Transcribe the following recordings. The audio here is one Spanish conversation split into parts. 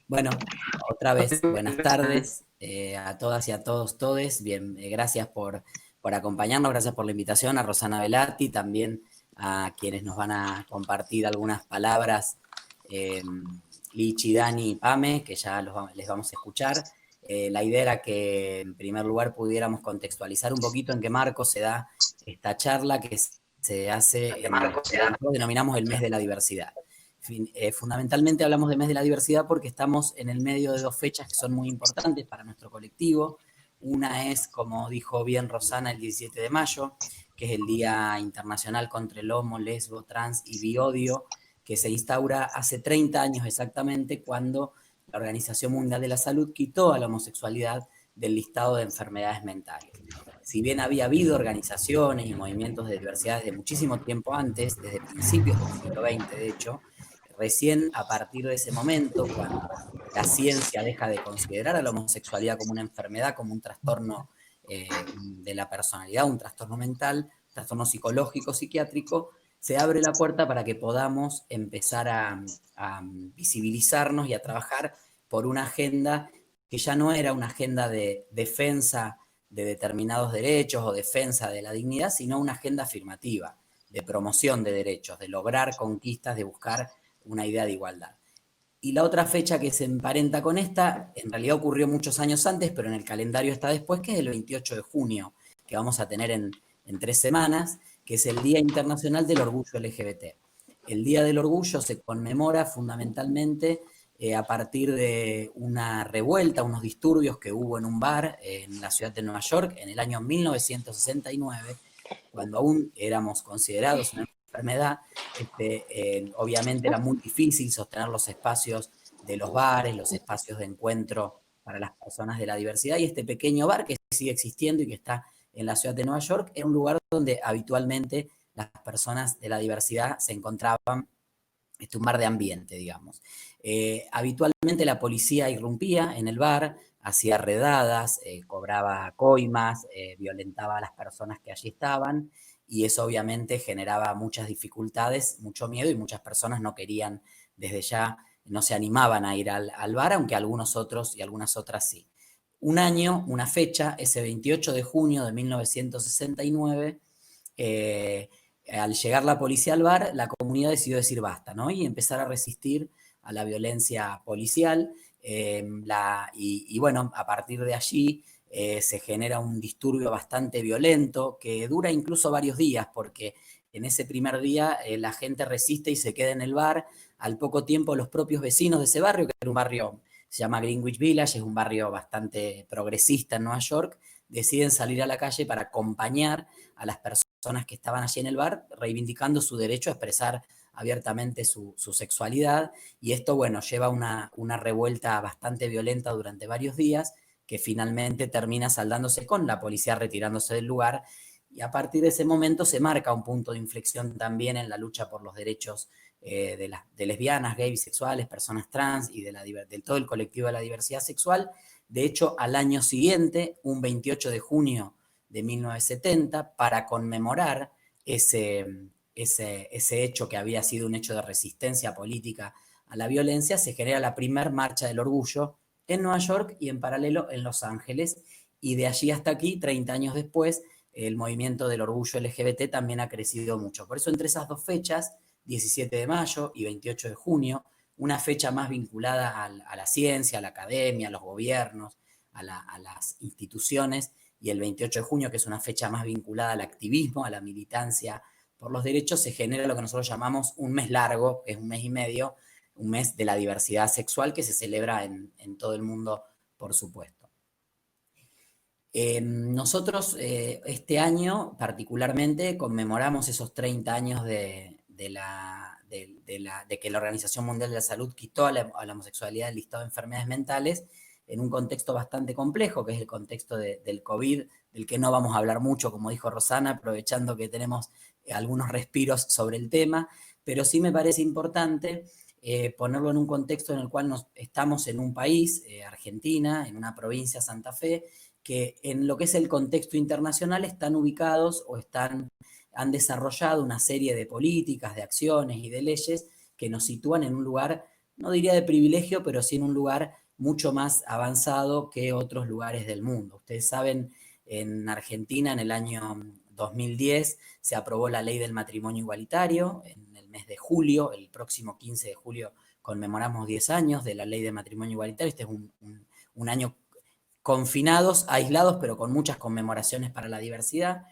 Bueno, otra vez, buenas tardes a todas y a todos, todes. Bien, gracias por acompañarnos, gracias por la invitación a Rosana Velati, también a quienes nos van a compartir algunas palabras, eh, Lichi, Dani y Pame, que ya les vamos a escuchar. La idea era que en primer lugar pudiéramos contextualizar un poquito en qué marco se da esta charla que se hace en lo que nosotros denominamos el mes de la diversidad. Fundamentalmente hablamos de mes de la diversidad porque estamos en el medio de dos fechas que son muy importantes para nuestro colectivo. Una es, como dijo bien Rosana, el 17 de mayo, que es el Día Internacional contra el Homo, Lesbo, Trans y Biodio, que se instaura hace 30 años exactamente cuando la Organización Mundial de la Salud quitó a la homosexualidad del listado de enfermedades mentales. Si bien había habido organizaciones y movimientos de diversidad desde muchísimo tiempo antes, desde principios del siglo XX, de hecho, recién a partir de ese momento, cuando la ciencia deja de considerar a la homosexualidad como una enfermedad, como un trastorno de la personalidad, un trastorno mental, un trastorno psicológico, psiquiátrico, se abre la puerta para que podamos empezar a visibilizarnos y a trabajar por una agenda que ya no era una agenda de defensa de determinados derechos o defensa de la dignidad, sino una agenda afirmativa, de promoción de derechos, de lograr conquistas, de buscar una idea de igualdad. Y la otra fecha que se emparenta con esta, en realidad ocurrió muchos años antes, pero en el calendario está después, que es el 28 de junio, que vamos a tener en 3 semanas, que es el Día Internacional del Orgullo LGBT. El Día del Orgullo se conmemora fundamentalmente a partir de una revuelta, unos disturbios que hubo en un bar en la ciudad de Nueva York en el año 1969, cuando aún éramos considerados una enfermedad. Obviamente era muy difícil sostener los espacios de los bares, los espacios de encuentro para las personas de la diversidad, y este pequeño bar que sigue existiendo y que está en la ciudad de Nueva York era un lugar donde habitualmente las personas de la diversidad se encontraban, un bar de ambiente, digamos. Habitualmente la policía irrumpía en el bar, hacía redadas, cobraba coimas, violentaba a las personas que allí estaban, y eso obviamente generaba muchas dificultades, mucho miedo, y muchas personas no querían, desde ya, no se animaban a ir al bar, aunque algunos otros y algunas otras sí. Un año, una fecha, ese 28 de junio de 1969, al llegar la policía al bar, la comunidad decidió decir basta, ¿no? Y empezar a resistir a la violencia policial. Y bueno, a partir de allí se genera un disturbio bastante violento que dura incluso varios días, porque en ese primer día la gente resiste y se queda en el bar. Al poco tiempo los propios vecinos de ese barrio, que era un barrio, se llama Greenwich Village, es un barrio bastante progresista en Nueva York, deciden salir a la calle para acompañar a las personas que estaban allí en el bar, reivindicando su derecho a expresar abiertamente su sexualidad. Y esto, bueno, lleva una revuelta bastante violenta durante varios días, que finalmente termina saldándose con la policía retirándose del lugar. Y a partir de ese momento se marca un punto de inflexión también en la lucha por los derechos de lesbianas, gays, bisexuales, personas trans y de todo el colectivo de la diversidad sexual. De hecho, al año siguiente, un 28 de junio de 1970, para conmemorar ese hecho que había sido un hecho de resistencia política a la violencia, se genera la primera marcha del orgullo en Nueva York y en paralelo en Los Ángeles. Y de allí hasta aquí, 30 años después, el movimiento del orgullo LGBT también ha crecido mucho. Por eso entre esas dos fechas, 17 de mayo y 28 de junio, una fecha más vinculada a la ciencia, a la academia, a los gobiernos, a las instituciones, y el 28 de junio, que es una fecha más vinculada al activismo, a la militancia por los derechos, se genera lo que nosotros llamamos un mes largo, que es un mes y medio, un mes de la diversidad sexual que se celebra en todo el mundo, por supuesto. Nosotros este año particularmente conmemoramos esos 30 años de que la Organización Mundial de la Salud quitó a la homosexualidad del listado de enfermedades mentales, en un contexto bastante complejo, que es el contexto del COVID, del que no vamos a hablar mucho, como dijo Rosana, aprovechando que tenemos algunos respiros sobre el tema, pero sí me parece importante ponerlo en un contexto en el cual estamos en un país, Argentina, en una provincia, Santa Fe, que en lo que es el contexto internacional están ubicados o han desarrollado una serie de políticas, de acciones y de leyes que nos sitúan en un lugar no diría de privilegio, pero sí en un lugar mucho más avanzado que otros lugares del mundo. Ustedes saben, en Argentina en el año 2010 se aprobó la ley del matrimonio igualitario, en el mes de julio, el próximo 15 de julio conmemoramos 10 años de la ley de matrimonio igualitario. Este es un año confinados, aislados, pero con muchas conmemoraciones para la diversidad.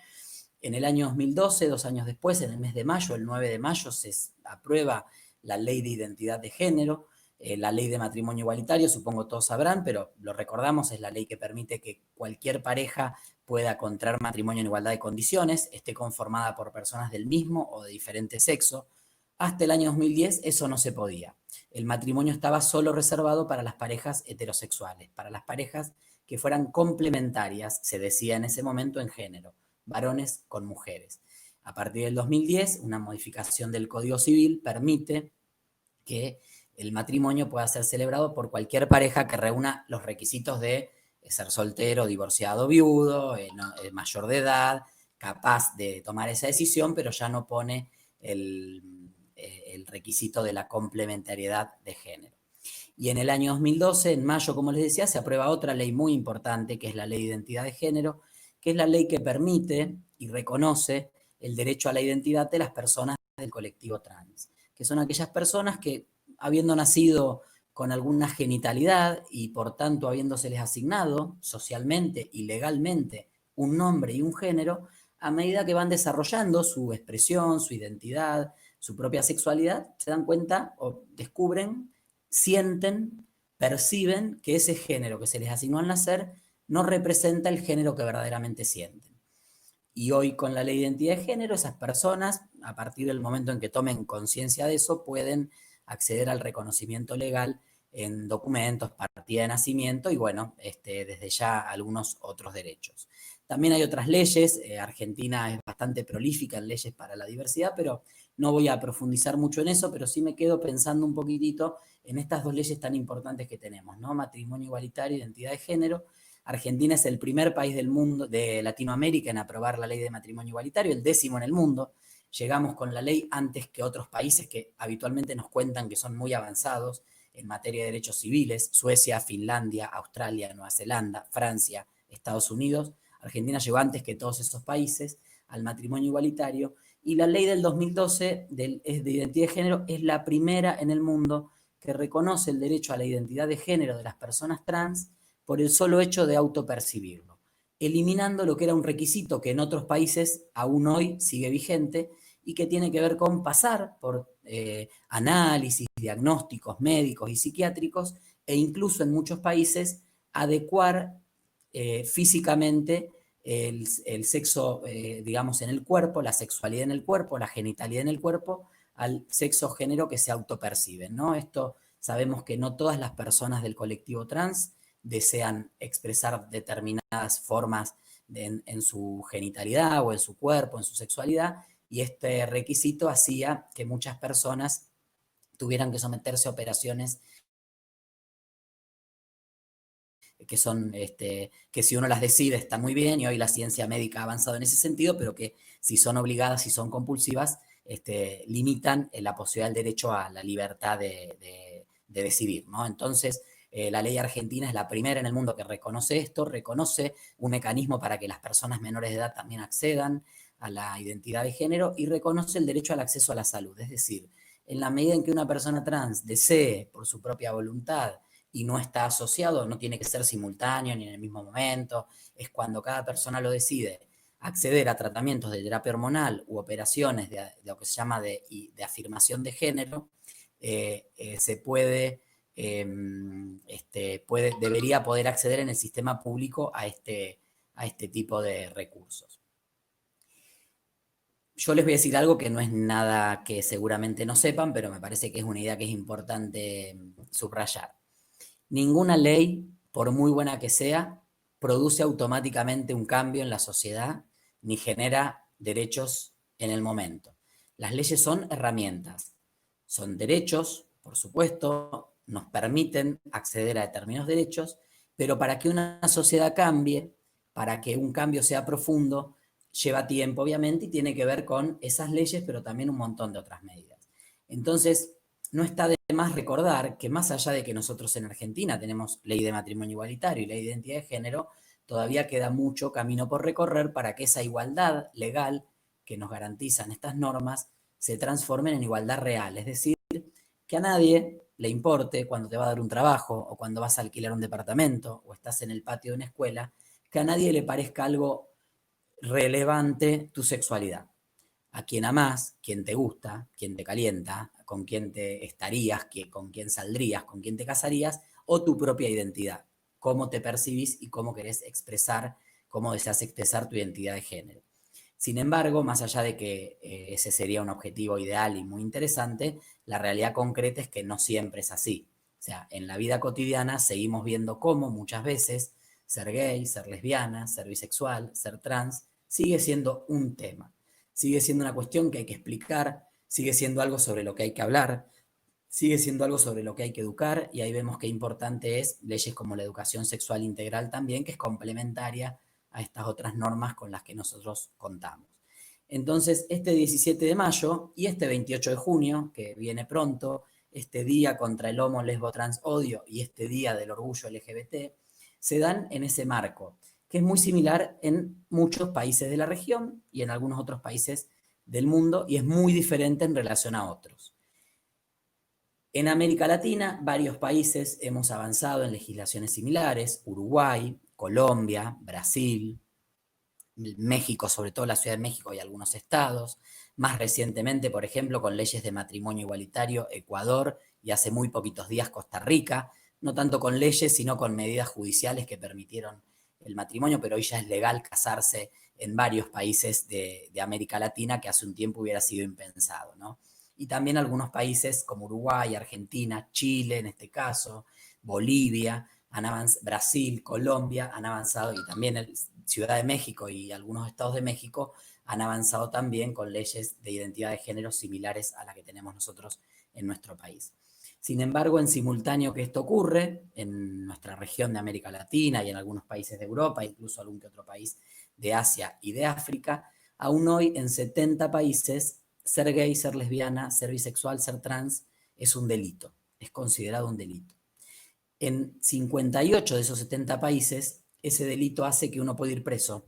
En el año 2012, 2 años después, en el mes de mayo, el 9 de mayo, se aprueba la ley de identidad de género, la ley de matrimonio igualitario, supongo todos sabrán, pero lo recordamos, es la ley que permite que cualquier pareja pueda contraer matrimonio en igualdad de condiciones, esté conformada por personas del mismo o de diferente sexo. Hasta el año 2010 eso no se podía. El matrimonio estaba solo reservado para las parejas heterosexuales, para las parejas que fueran complementarias, se decía en ese momento, en género, varones con mujeres. A partir del 2010, una modificación del Código Civil permite que el matrimonio pueda ser celebrado por cualquier pareja que reúna los requisitos de ser soltero, divorciado, viudo, mayor de edad, capaz de tomar esa decisión, pero ya no pone el requisito de la complementariedad de género. Y en el año 2012, en mayo, como les decía, se aprueba otra ley muy importante, que es la Ley de Identidad de Género, que es la ley que permite y reconoce el derecho a la identidad de las personas del colectivo trans, que son aquellas personas que, habiendo nacido con alguna genitalidad y por tanto habiéndoseles asignado socialmente y legalmente un nombre y un género, a medida que van desarrollando su expresión, su identidad, su propia sexualidad, se dan cuenta o descubren, sienten, perciben que ese género que se les asignó al nacer no representa el género que verdaderamente sienten. Y hoy con la ley de identidad de género, esas personas, a partir del momento en que tomen conciencia de eso, pueden acceder al reconocimiento legal en documentos, partida de nacimiento y bueno, desde ya algunos otros derechos. También hay otras leyes, Argentina es bastante prolífica en leyes para la diversidad, pero no voy a profundizar mucho en eso, pero sí me quedo pensando un poquitito en estas dos leyes tan importantes que tenemos, ¿no? Matrimonio igualitario, identidad de género. Argentina es el primer país del mundo, de Latinoamérica, en aprobar la ley de matrimonio igualitario, el 10º en el mundo. Llegamos con la ley antes que otros países que habitualmente nos cuentan que son muy avanzados en materia de derechos civiles: Suecia, Finlandia, Australia, Nueva Zelanda, Francia, Estados Unidos. Argentina llegó antes que todos esos países al matrimonio igualitario, y la ley del 2012 de identidad de género es la primera en el mundo que reconoce el derecho a la identidad de género de las personas trans por el solo hecho de autopercibirlo, eliminando lo que era un requisito que en otros países aún hoy sigue vigente y que tiene que ver con pasar por análisis, diagnósticos médicos y psiquiátricos, e incluso en muchos países adecuar físicamente el sexo, digamos, en el cuerpo, la sexualidad en el cuerpo, la genitalidad en el cuerpo, al sexo género que se autoperciben, ¿no? Esto sabemos que no todas las personas del colectivo trans desean expresar determinadas formas en su genitalidad o en su cuerpo, en su sexualidad, y este requisito hacía que muchas personas tuvieran que someterse a operaciones que son, que si uno las decide está muy bien, y hoy la ciencia médica ha avanzado en ese sentido, pero que si son obligadas, si son compulsivas, limitan la posibilidad del derecho a la libertad de decidir, ¿no? Entonces, la ley argentina es la primera en el mundo que reconoce esto, reconoce un mecanismo para que las personas menores de edad también accedan a la identidad de género, y reconoce el derecho al acceso a la salud. Es decir, en la medida en que una persona trans desee por su propia voluntad y no está asociado, no tiene que ser simultáneo ni en el mismo momento, es cuando cada persona lo decide, acceder a tratamientos de terapia hormonal u operaciones de lo que se llama de afirmación de género, se debería poder acceder en el sistema público a este tipo de recursos. Yo les voy a decir algo que no es nada que seguramente no sepan, pero me parece que es una idea que es importante subrayar. Ninguna ley, por muy buena que sea, produce automáticamente un cambio en la sociedad ni genera derechos en el momento. Las leyes son herramientas, son derechos, por supuesto, nos permiten acceder a determinados derechos, pero para que una sociedad cambie, para que un cambio sea profundo, lleva tiempo, obviamente, y tiene que ver con esas leyes, pero también un montón de otras medidas. Entonces, no está de más recordar que más allá de que nosotros en Argentina tenemos ley de matrimonio igualitario y ley de identidad de género, todavía queda mucho camino por recorrer para que esa igualdad legal que nos garantizan estas normas se transformen en igualdad real. Es decir, que a nadie le importe cuando te va a dar un trabajo o cuando vas a alquilar un departamento o estás en el patio de una escuela, que a nadie le parezca algo relevante tu sexualidad. A quien amás, quien te gusta, quien te calienta, con quien te estarías, con quien saldrías, con quien te casarías, o tu propia identidad, cómo te percibís y cómo querés expresar, cómo deseas expresar tu identidad de género. Sin embargo, más allá de que ese sería un objetivo ideal y muy interesante, la realidad concreta es que no siempre es así. O sea, en la vida cotidiana seguimos viendo cómo muchas veces ser gay, ser lesbiana, ser bisexual, ser trans, sigue siendo un tema. Sigue siendo una cuestión que hay que explicar, sigue siendo algo sobre lo que hay que hablar, sigue siendo algo sobre lo que hay que educar, y ahí vemos qué importante es leyes como la educación sexual integral también, que es complementaria a estas otras normas con las que nosotros contamos. Entonces, este 17 de mayo y este 28 de junio, que viene pronto, este día contra el homo, lesbo, trans, odio y este día del orgullo LGBT, se dan en ese marco, que es muy similar en muchos países de la región y en algunos otros países del mundo, y es muy diferente en relación a otros. En América Latina, varios países hemos avanzado en legislaciones similares: Uruguay, Colombia, Brasil, México, sobre todo la Ciudad de México y algunos estados. Más recientemente, por ejemplo, con leyes de matrimonio igualitario, Ecuador, y hace muy poquitos días Costa Rica, no tanto con leyes, sino con medidas judiciales que permitieron el matrimonio, pero hoy ya es legal casarse en varios países de América Latina, que hace un tiempo hubiera sido impensado, ¿no? Y también algunos países como Uruguay, Argentina, Chile en este caso, Bolivia, Brasil, Colombia han avanzado, y también Ciudad de México y algunos estados de México han avanzado también con leyes de identidad de género similares a la que tenemos nosotros en nuestro país. Sin embargo, en simultáneo que esto ocurre en nuestra región de América Latina y en algunos países de Europa, incluso algún que otro país de Asia y de África, aún hoy en 70 países ser gay, ser lesbiana, ser bisexual, ser trans es un delito, es considerado un delito. En 58 de esos 70 países, ese delito hace que uno pueda ir preso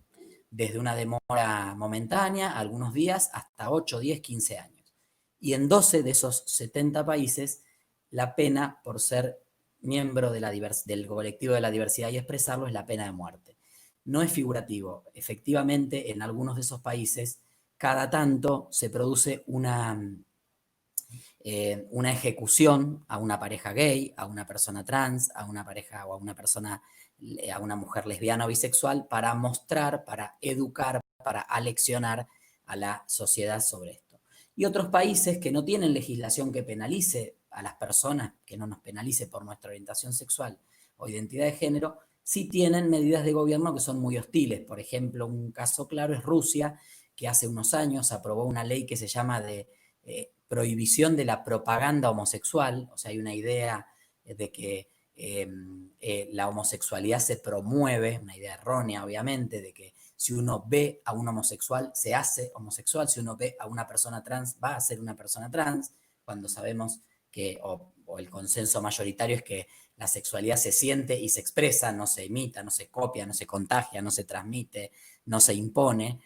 desde una demora momentánea, algunos días, hasta 8, 10, 15 años. Y en 12 de esos 70 países, la pena por ser miembro de del colectivo de la diversidad y expresarlo es la pena de muerte. No es figurativo. Efectivamente, en algunos de esos países, cada tanto se produce una ejecución a una pareja gay, a una persona trans, a una pareja o a una persona, a una mujer lesbiana o bisexual, para mostrar, para educar, para aleccionar a la sociedad sobre esto. Y otros países que no tienen legislación que penalice a las personas, que no nos penalice por nuestra orientación sexual o identidad de género, sí tienen medidas de gobierno que son muy hostiles. Por ejemplo, un caso claro es Rusia, que hace unos años aprobó una ley que se llama de prohibición de la propaganda homosexual. O sea, hay una idea de que la homosexualidad se promueve, una idea errónea obviamente, de que si uno ve a un homosexual se hace homosexual, si uno ve a una persona trans va a ser una persona trans, cuando sabemos que, o el consenso mayoritario es que la sexualidad se siente y se expresa, no se imita, no se copia, no se contagia, no se transmite, no se impone.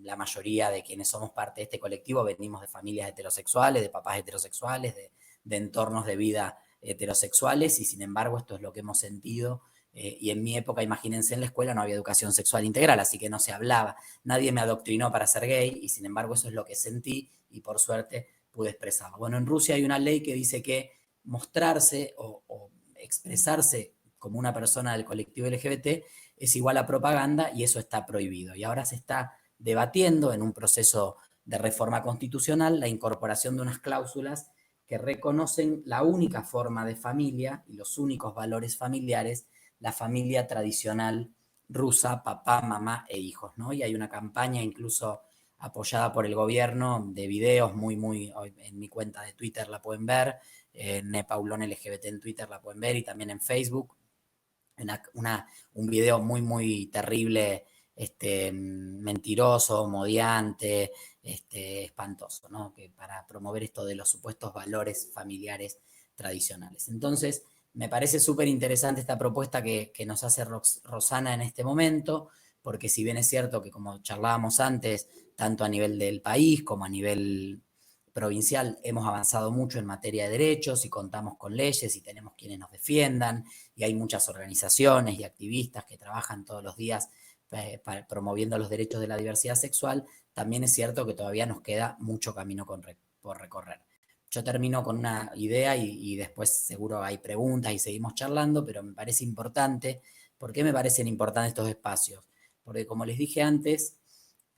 La mayoría de quienes somos parte de este colectivo venimos de familias heterosexuales, de papás heterosexuales, de entornos de vida heterosexuales, y sin embargo esto es lo que hemos sentido. Y en mi época, imagínense, en la escuela no había educación sexual integral, así que no se hablaba, nadie me adoctrinó para ser gay, y sin embargo eso es lo que sentí, y por suerte pude expresarlo. Bueno, en Rusia hay una ley que dice que mostrarse o expresarse como una persona del colectivo LGBT es igual a propaganda, y eso está prohibido. Y ahora se está debatiendo en un proceso de reforma constitucional la incorporación de unas cláusulas que reconocen la única forma de familia y los únicos valores familiares, la familia tradicional rusa: papá, mamá e hijos, ¿no? Y hay una campaña incluso apoyada por el gobierno de videos en mi cuenta de Twitter la pueden ver, Nepaulón LGBT en Twitter la pueden ver, y también en Facebook, un video muy terrible, mentiroso, modiante, espantoso, ¿no? Que para promover esto de los supuestos valores familiares tradicionales. Entonces, me parece súper interesante esta propuesta que nos hace Rosana en este momento, porque si bien es cierto que, como charlábamos antes, tanto a nivel del país como a nivel provincial hemos avanzado mucho en materia de derechos y contamos con leyes y tenemos quienes nos defiendan y hay muchas organizaciones y activistas que trabajan todos los días promoviendo los derechos de la diversidad sexual, también es cierto que todavía nos queda mucho camino por recorrer. Yo termino con una idea y después seguro hay preguntas y seguimos charlando, pero me parece importante. ¿Por qué me parecen importantes estos espacios? Porque como les dije antes,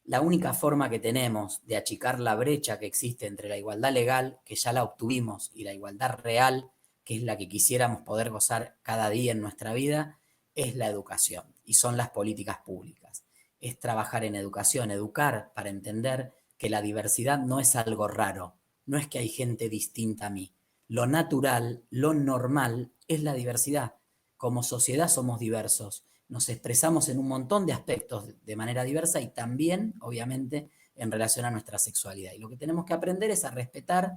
la única forma que tenemos de achicar la brecha que existe entre la igualdad legal, que ya la obtuvimos, y la igualdad real, que es la que quisiéramos poder gozar cada día en nuestra vida, es la educación y son las políticas públicas. Es trabajar en educación, educar para entender que la diversidad no es algo raro, no es que hay gente distinta a mí. Lo natural, lo normal es la diversidad. Como sociedad somos diversos, nos expresamos en un montón de aspectos de manera diversa y también, obviamente, en relación a nuestra sexualidad. Y lo que tenemos que aprender es a respetar,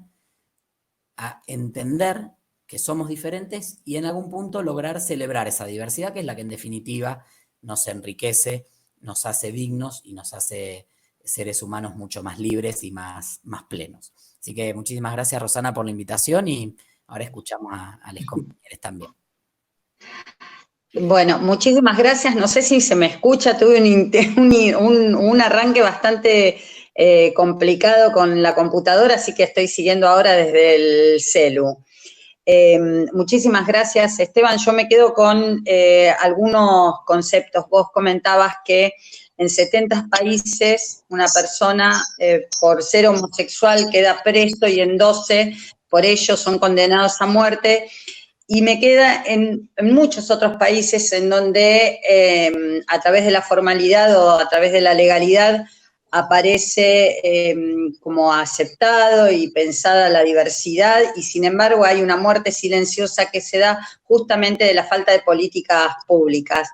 a entender que somos diferentes y en algún punto lograr celebrar esa diversidad, que es la que en definitiva nos enriquece, nos hace dignos y nos hace seres humanos mucho más libres y más plenos. Así que muchísimas gracias, Rosana, por la invitación y ahora escuchamos a los compañeros también. Bueno, muchísimas gracias. No sé si se me escucha, tuve un arranque bastante complicado con la computadora, así que estoy siguiendo ahora desde el celu. Muchísimas gracias, Esteban. Yo me quedo con algunos conceptos. Vos comentabas que en 70 países una persona por ser homosexual queda preso y en 12 por ello son condenados a muerte. Y me queda en muchos otros países en donde a través de la formalidad o a través de la legalidad aparece como aceptado y pensada la diversidad y sin embargo hay una muerte silenciosa que se da justamente de la falta de políticas públicas.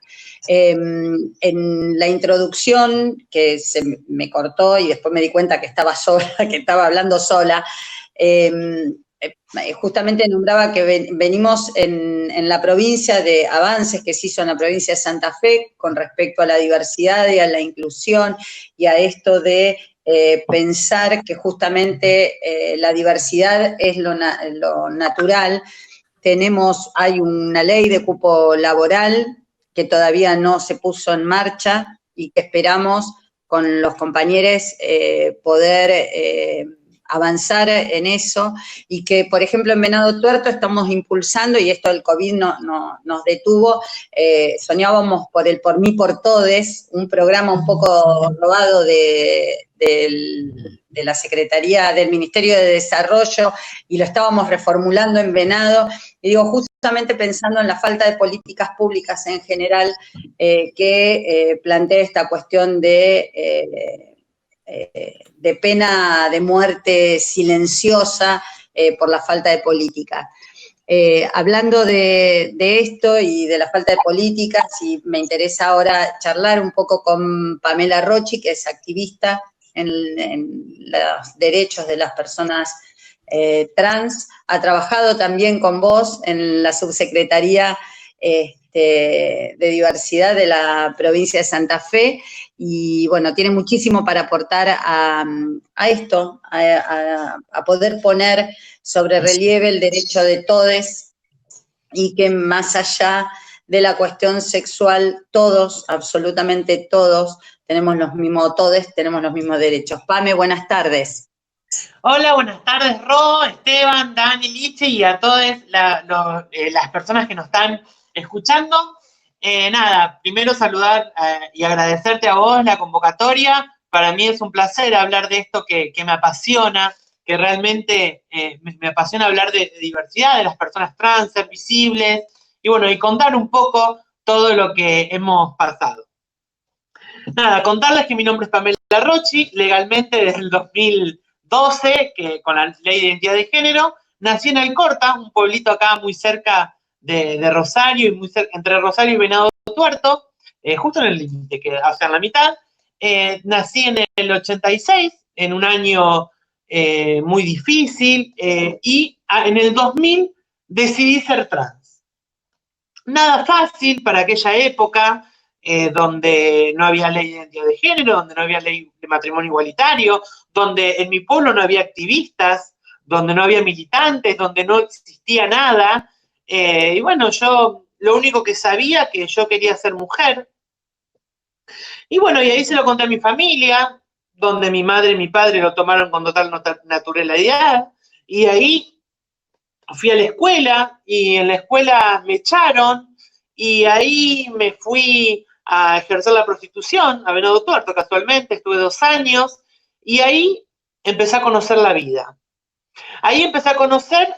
En la introducción, que se me cortó y después me di cuenta que estaba sola, que estaba hablando sola, justamente nombraba que venimos en la provincia de avances que se hizo en la provincia de Santa Fe con respecto a la diversidad y a la inclusión y a esto de pensar que justamente la diversidad es lo natural. Hay una ley de cupo laboral que todavía no se puso en marcha y que esperamos con los compañeros poder avanzar en eso y que, por ejemplo, en Venado Tuerto estamos impulsando, y esto del COVID nos detuvo, soñábamos por el Por Mí, por Todes, un programa un poco robado de la Secretaría del Ministerio de Desarrollo y lo estábamos reformulando en Venado, y digo, justamente pensando en la falta de políticas públicas en general que plantea esta cuestión de pena de muerte silenciosa por la falta de política. Hablando de esto y de la falta de políticas, y me interesa ahora charlar un poco con Pamela Rocci, que es activista en los derechos de las personas trans, ha trabajado también con vos en la subsecretaría de diversidad de la provincia de Santa Fe, y bueno, tiene muchísimo para aportar a esto, a poder poner sobre relieve el derecho de todes y que más allá de la cuestión sexual, todos, absolutamente todos, tenemos los mismos derechos. Pame, buenas tardes. Hola, buenas tardes, Ro, Esteban, Dani, Liche y a todas las personas que nos están escuchando. Nada, primero saludar y agradecerte a vos la convocatoria. Para mí es un placer hablar de esto que me apasiona, que realmente me apasiona hablar de diversidad, de las personas trans, ser visibles, y bueno, y contar un poco todo lo que hemos pasado. Nada, contarles que mi nombre es Pamela Rocci, legalmente desde el 2012, que con la ley de identidad de género, nací en Alcorta, un pueblito acá muy cerca de Rosario, y muy cerca, entre Rosario y Venado Tuerto, justo en el límite, que hacia la mitad. Nací en el 86, en un año muy difícil, y en el 2000 decidí ser trans. Nada fácil para aquella época, donde no había ley de identidad de género, donde no había ley de matrimonio igualitario, donde en mi pueblo no había activistas, donde no había militantes, donde no existía nada. Y bueno, yo lo único que sabía que yo quería ser mujer. Y bueno, y ahí se lo conté a mi familia, donde mi madre y mi padre lo tomaron con total naturalidad. Y ahí fui a la escuela, y en la escuela me echaron, y ahí me fui a ejercer la prostitución, a Venado Tuerto, casualmente, estuve 2 años, y ahí empecé a conocer la vida. Ahí empecé a conocer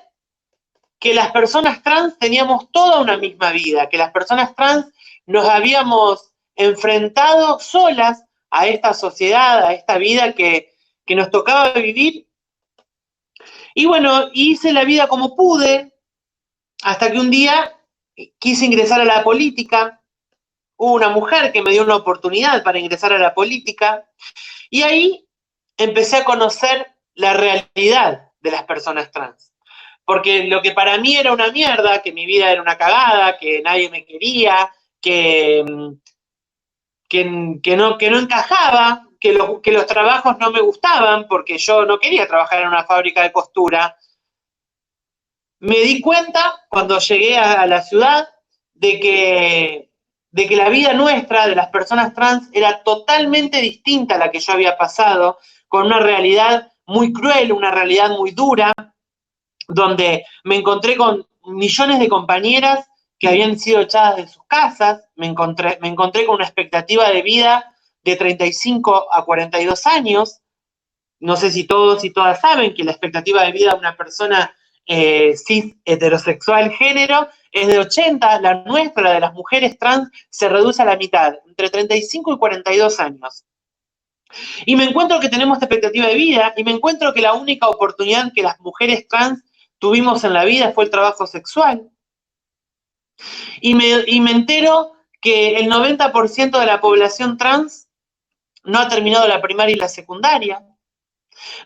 que las personas trans teníamos toda una misma vida, que las personas trans nos habíamos enfrentado solas a esta sociedad, a esta vida que nos tocaba vivir. Y bueno, hice la vida como pude, hasta que un día quise ingresar a la política. Hubo una mujer que me dio una oportunidad para ingresar a la política, y ahí empecé a conocer la realidad de las personas trans. Porque lo que para mí era una mierda, que mi vida era una cagada, que nadie me quería, que no encajaba, que los trabajos no me gustaban, porque yo no quería trabajar en una fábrica de costura. Me di cuenta cuando llegué a la ciudad de que la vida nuestra, de las personas trans, era totalmente distinta a la que yo había pasado, con una realidad muy cruel, una realidad muy dura, donde me encontré con millones de compañeras que habían sido echadas de sus casas, me encontré con una expectativa de vida de 35 a 42 años. No sé si todos y todas saben que la expectativa de vida de una persona cis heterosexual género es de 80, la nuestra, de las mujeres trans, se reduce a la mitad, entre 35 y 42 años. Y me encuentro que tenemos esta expectativa de vida, y me encuentro que la única oportunidad que las mujeres trans tuvimos en la vida fue el trabajo sexual. Y me entero que el 90% de la población trans no ha terminado la primaria y la secundaria.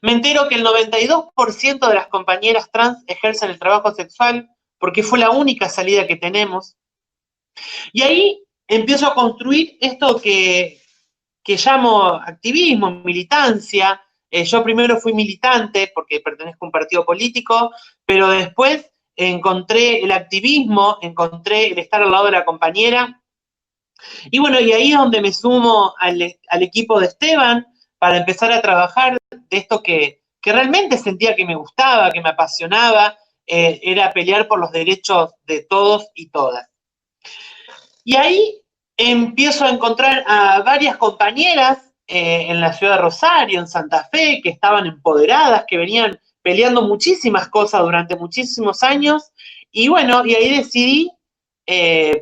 Me entero que el 92% de las compañeras trans ejercen el trabajo sexual porque fue la única salida que tenemos. Y ahí empiezo a construir esto que llamo activismo, militancia. Yo primero fui militante porque pertenezco a un partido político, pero después encontré el activismo, encontré el estar al lado de la compañera. Y bueno, y ahí es donde me sumo al equipo de Esteban para empezar a trabajar de esto que realmente sentía que me gustaba, que me apasionaba, era pelear por los derechos de todos y todas. Y ahí empiezo a encontrar a varias compañeras en la ciudad de Rosario, en Santa Fe, que estaban empoderadas, que venían peleando muchísimas cosas durante muchísimos años. Y bueno, y ahí decidí,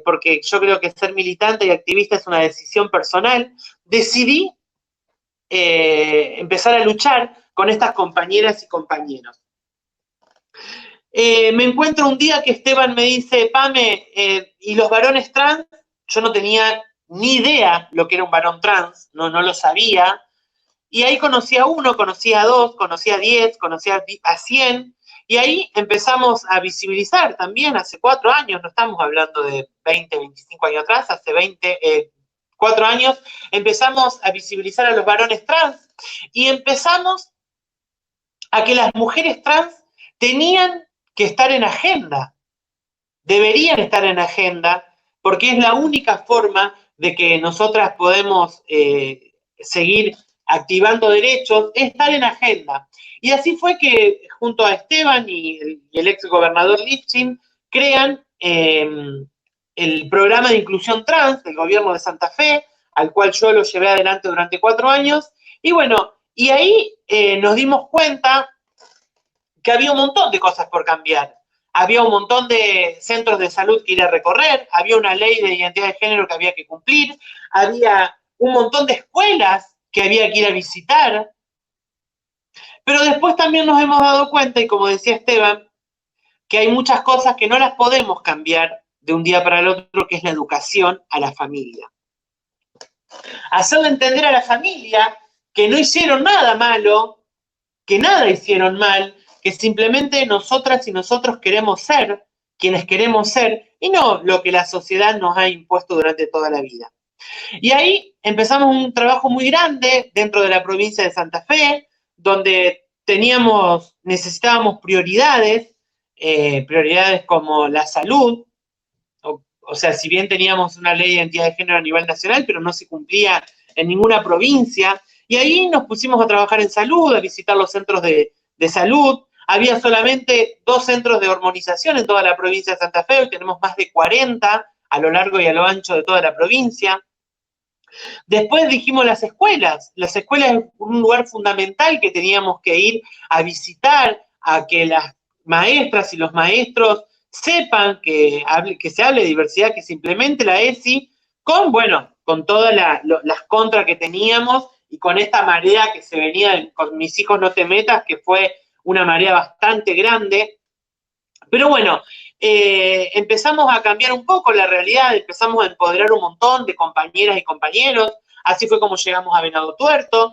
porque yo creo que ser militante y activista es una decisión personal, decidí empezar a luchar con estas compañeras y compañeros. Me encuentro un día que Esteban me dice, Pame, ¿y los varones trans? Yo no tenía ni idea lo que era un varón trans, no lo sabía. Y ahí conocí a 1, conocí a 2, conocí a 10, conocí a 100. Y ahí empezamos a visibilizar también hace 4 años, no estamos hablando de 20, 25 años atrás, hace 4 años empezamos a visibilizar a los varones trans y empezamos a que las mujeres trans tenían que estar en agenda, deberían estar en agenda, porque es la única forma de que nosotras podemos seguir activando derechos, es estar en agenda. Y así fue que junto a Esteban y el ex gobernador Lifchin crean el programa de inclusión trans del gobierno de Santa Fe, al cual yo lo llevé adelante durante 4 años. Y bueno, y ahí nos dimos cuenta que había un montón de cosas por cambiar. Había un montón de centros de salud que ir a recorrer, había una ley de identidad de género que había que cumplir, había un montón de escuelas que había que ir a visitar. Pero después también nos hemos dado cuenta, y como decía Esteban, que hay muchas cosas que no las podemos cambiar de un día para el otro, que es la educación a la familia. Hacerle entender a la familia que no hicieron nada malo, que nada hicieron mal, que simplemente nosotras y nosotros queremos ser quienes queremos ser y no lo que la sociedad nos ha impuesto durante toda la vida. Y ahí empezamos un trabajo muy grande dentro de la provincia de Santa Fe, donde necesitábamos prioridades, prioridades como la salud, o sea, si bien teníamos una ley de identidad de género a nivel nacional, pero no se cumplía en ninguna provincia, y ahí nos pusimos a trabajar en salud, a visitar los centros de salud. Había solamente 2 centros de hormonización en toda la provincia de Santa Fe, hoy tenemos más de 40 a lo largo y a lo ancho de toda la provincia. Después dijimos las escuelas es un lugar fundamental que teníamos que ir a visitar, a que las maestras y los maestros sepan que se hable de diversidad, que se implemente la ESI con todas las contras que teníamos y con esta marea que se venía con Mis hijos no te metas, que fue una marea bastante grande. Pero bueno, empezamos a cambiar un poco la realidad, empezamos a empoderar un montón de compañeras y compañeros. Así fue como llegamos a Venado Tuerto,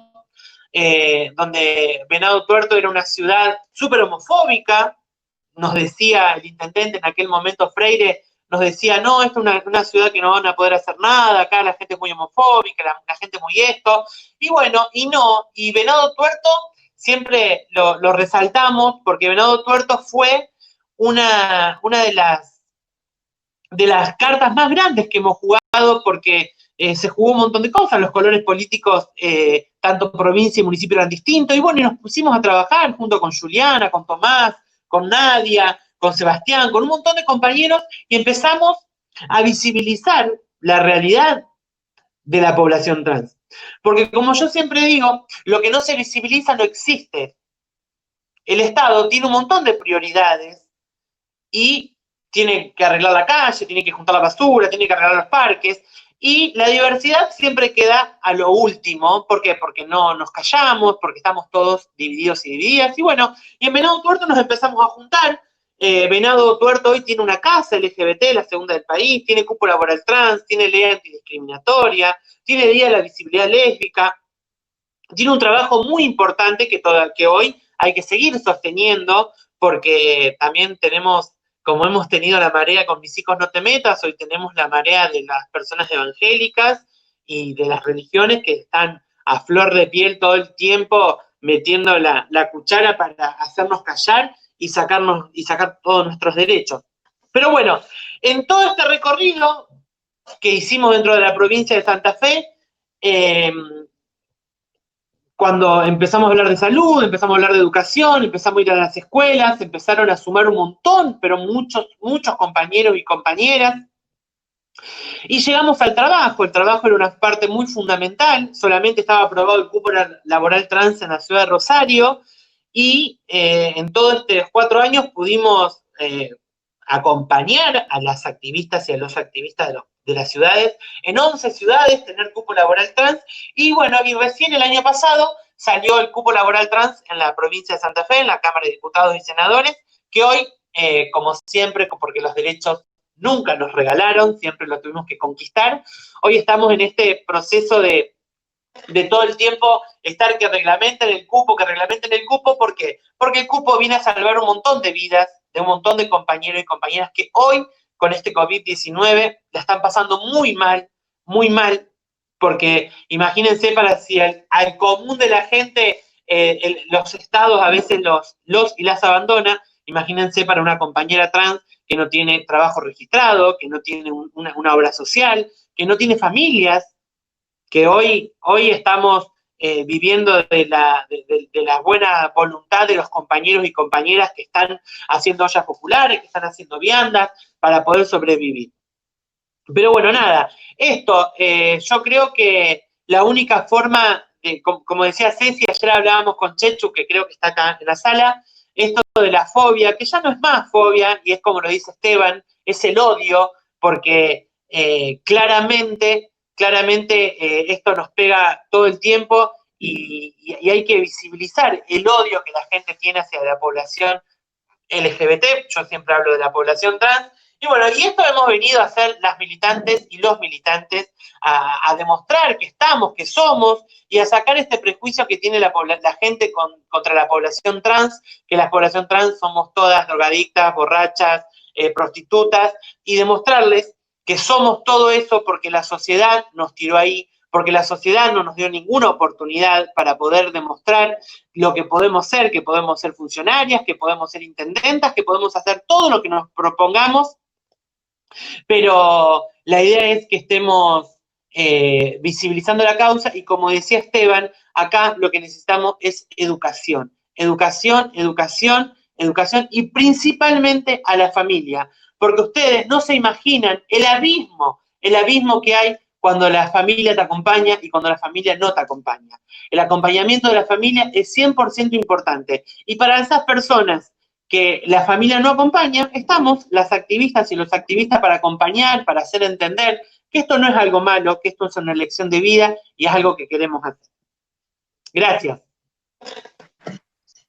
donde Venado Tuerto era una ciudad súper homofóbica. Nos decía el intendente en aquel momento, Freire, nos decía, no, esta es una ciudad que no van a poder hacer nada, acá la gente es muy homofóbica, la gente es muy esto. Y bueno, y Venado Tuerto siempre lo resaltamos, porque Venado Tuerto fue una de las cartas más grandes que hemos jugado, porque se jugó un montón de cosas, los colores políticos, tanto provincia y municipio eran distintos, y bueno, y nos pusimos a trabajar junto con Juliana, con Tomás, con Nadia, con Sebastián, con un montón de compañeros, y empezamos a visibilizar la realidad de la población trans. Porque como yo siempre digo, lo que no se visibiliza no existe. El Estado tiene un montón de prioridades y tiene que arreglar la calle, tiene que juntar la basura, tiene que arreglar los parques, y la diversidad siempre queda a lo último. ¿Por qué? Porque no nos callamos, porque estamos todos divididos y divididas, y bueno, y en Venado Tuerto nos empezamos a juntar. Venado Tuerto hoy tiene una casa LGBT, la segunda del país, tiene cupo laboral trans, tiene ley antidiscriminatoria, tiene día de la visibilidad lésbica, tiene un trabajo muy importante que hoy hay que seguir sosteniendo, porque también tenemos, como hemos tenido la marea con Mis hijos no te metas, hoy tenemos la marea de las personas evangélicas y de las religiones que están a flor de piel todo el tiempo metiendo la cuchara para hacernos callar y sacar todos nuestros derechos. Pero bueno, en todo este recorrido que hicimos dentro de la provincia de Santa Fe, cuando empezamos a hablar de salud, empezamos a hablar de educación, empezamos a ir a las escuelas, empezaron a sumar un montón, pero muchos compañeros y compañeras. Y llegamos al trabajo. El trabajo era una parte muy fundamental. Solamente estaba aprobado el cupo laboral trans en la ciudad de Rosario. Y en todos estos 4 años pudimos acompañar a las activistas y a los activistas de las ciudades, en 11 ciudades, tener cupo laboral trans, y bueno, y recién el año pasado salió el cupo laboral trans en la provincia de Santa Fe, en la Cámara de Diputados y Senadores, que hoy, como siempre, porque los derechos nunca nos regalaron, siempre lo tuvimos que conquistar, hoy estamos en este proceso de todo el tiempo estar que reglamenten el cupo, ¿por qué? Porque el cupo viene a salvar un montón de vidas, de un montón de compañeros y compañeras que hoy, con este COVID-19, la están pasando muy mal, porque imagínense para si al común de la gente, los estados a veces los y las abandona, imagínense para una compañera trans que no tiene trabajo registrado, que no tiene una obra social, que no tiene familias, que hoy estamos viviendo de la buena voluntad de los compañeros y compañeras que están haciendo ollas populares, que están haciendo viandas para poder sobrevivir. Pero bueno, nada, esto, yo creo que la única forma, como decía Ceci, ayer hablábamos con Chechu, que creo que está acá en la sala, esto de la fobia, que ya no es más fobia, y es como lo dice Esteban, es el odio, porque claramente esto nos pega todo el tiempo y hay que visibilizar el odio que la gente tiene hacia la población LGBT. Yo siempre hablo de la población trans, Y bueno, y esto hemos venido a hacer las militantes y los militantes, a demostrar que estamos, que somos, y a sacar este prejuicio que tiene la gente contra la población trans, que la población trans somos todas drogadictas, borrachas, prostitutas, y demostrarles que somos todo eso porque la sociedad nos tiró ahí, porque la sociedad no nos dio ninguna oportunidad para poder demostrar lo que podemos ser, que podemos ser funcionarias, que podemos ser intendentas, que podemos hacer todo lo que nos propongamos, pero la idea es que estemos visibilizando la causa y, como decía Esteban, acá lo que necesitamos es educación, educación, educación, educación y principalmente a la familia, porque ustedes no se imaginan el abismo que hay cuando la familia te acompaña y cuando la familia no te acompaña. El acompañamiento de la familia es 100% importante. Y para esas personas que la familia no acompaña, estamos las activistas y los activistas para acompañar, para hacer entender que esto no es algo malo, que esto es una elección de vida y es algo que queremos hacer. Gracias.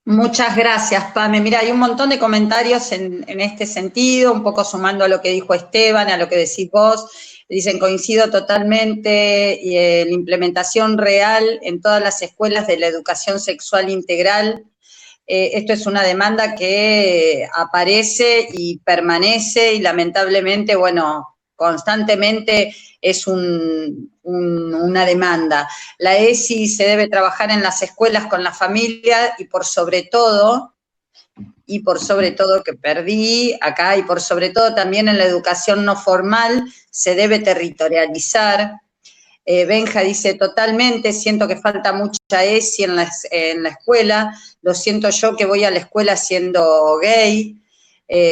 Muchas gracias, Pame. Mira, hay un montón de comentarios en este sentido, un poco sumando a lo que dijo Esteban, a lo que decís vos. Dicen, coincido totalmente, la implementación real en todas las escuelas de la educación sexual integral. Esto es una demanda que aparece y permanece y lamentablemente, bueno, constantemente es una demanda. La ESI se debe trabajar en las escuelas con la familia y por sobre todo que perdí acá, y por sobre todo también en la educación no formal se debe territorializar. Benja dice, totalmente, siento que falta mucha ESI en la escuela, lo siento yo que voy a la escuela siendo gay.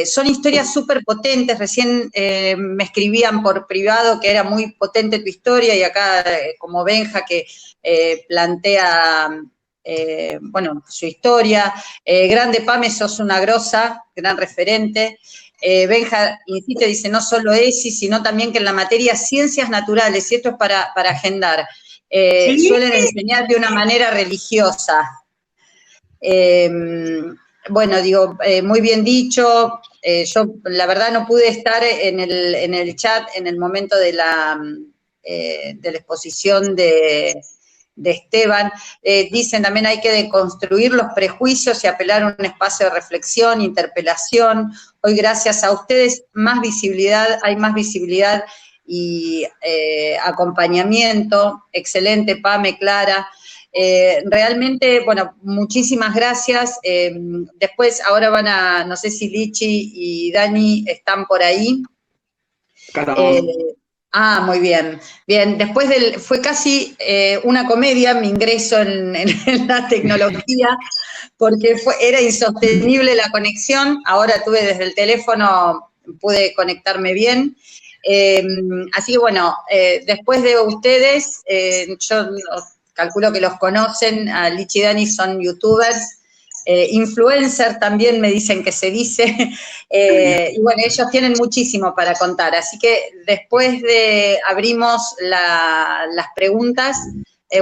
Son historias súper potentes, recién me escribían por privado que era muy potente tu historia, y acá como Benja que plantea, bueno, su historia. Grande Pame, sos una grosa, gran referente. Benja insiste, dice, no solo ESI, sino también que en la materia ciencias naturales, y esto es para agendar, ¿Sí? suelen enseñar de una manera religiosa. Bueno, digo, muy bien dicho. Yo, la verdad, no pude estar en el chat en el momento de la exposición de Esteban. Dicen también hay que deconstruir los prejuicios y apelar a un espacio de reflexión, interpelación. Hoy, gracias a ustedes, hay más visibilidad y acompañamiento. Excelente, Pame, Clara. Realmente, bueno, muchísimas gracias. Después, ahora no sé si Lichi y Dani están por ahí. Muy bien. Bien, después fue casi una comedia mi ingreso en la tecnología, porque era insostenible la conexión. Ahora desde el teléfono, pude conectarme bien. Así que bueno, después de ustedes, yo calculo que los conocen, a Lichi y Dani son youtubers, influencer también me dicen que se dice, y bueno, ellos tienen muchísimo para contar, así que después abrimos las preguntas,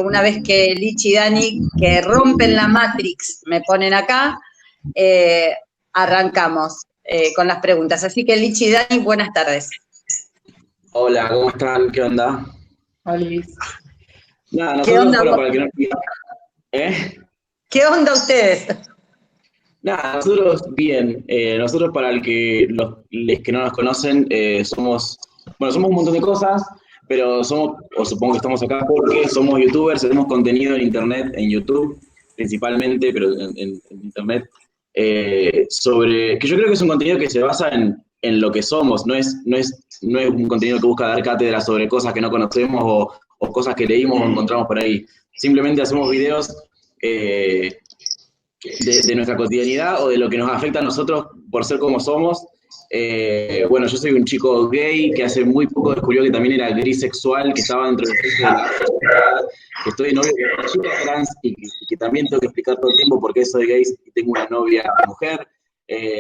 una vez que Lichi y Dani, que rompen la Matrix, me ponen acá, arrancamos con las preguntas. Así que Lichi y Dani, buenas tardes. Hola, ¿cómo están? ¿Qué onda? Hola. Nada, nosotros, ¿Qué onda, bueno, para el que no... ¿Qué onda ustedes? Nada, nosotros bien. Nosotros, para los que no nos conocen, somos un montón de cosas, pero supongo que estamos acá porque somos youtubers, hacemos contenido en internet, en YouTube principalmente, pero en internet, que yo creo que es un contenido que se basa en lo que somos, no es un contenido que busca dar cátedra sobre cosas que no conocemos o cosas que leímos o encontramos por ahí. Simplemente hacemos videos de nuestra cotidianidad o de lo que nos afecta a nosotros por ser como somos. Bueno, yo soy un chico gay que hace muy poco descubrió que también era grisexual, que estaba dentro de la sociedad, que estoy de novio con una chica trans y que también tengo que explicar todo el tiempo por qué soy gay y tengo una novia mujer.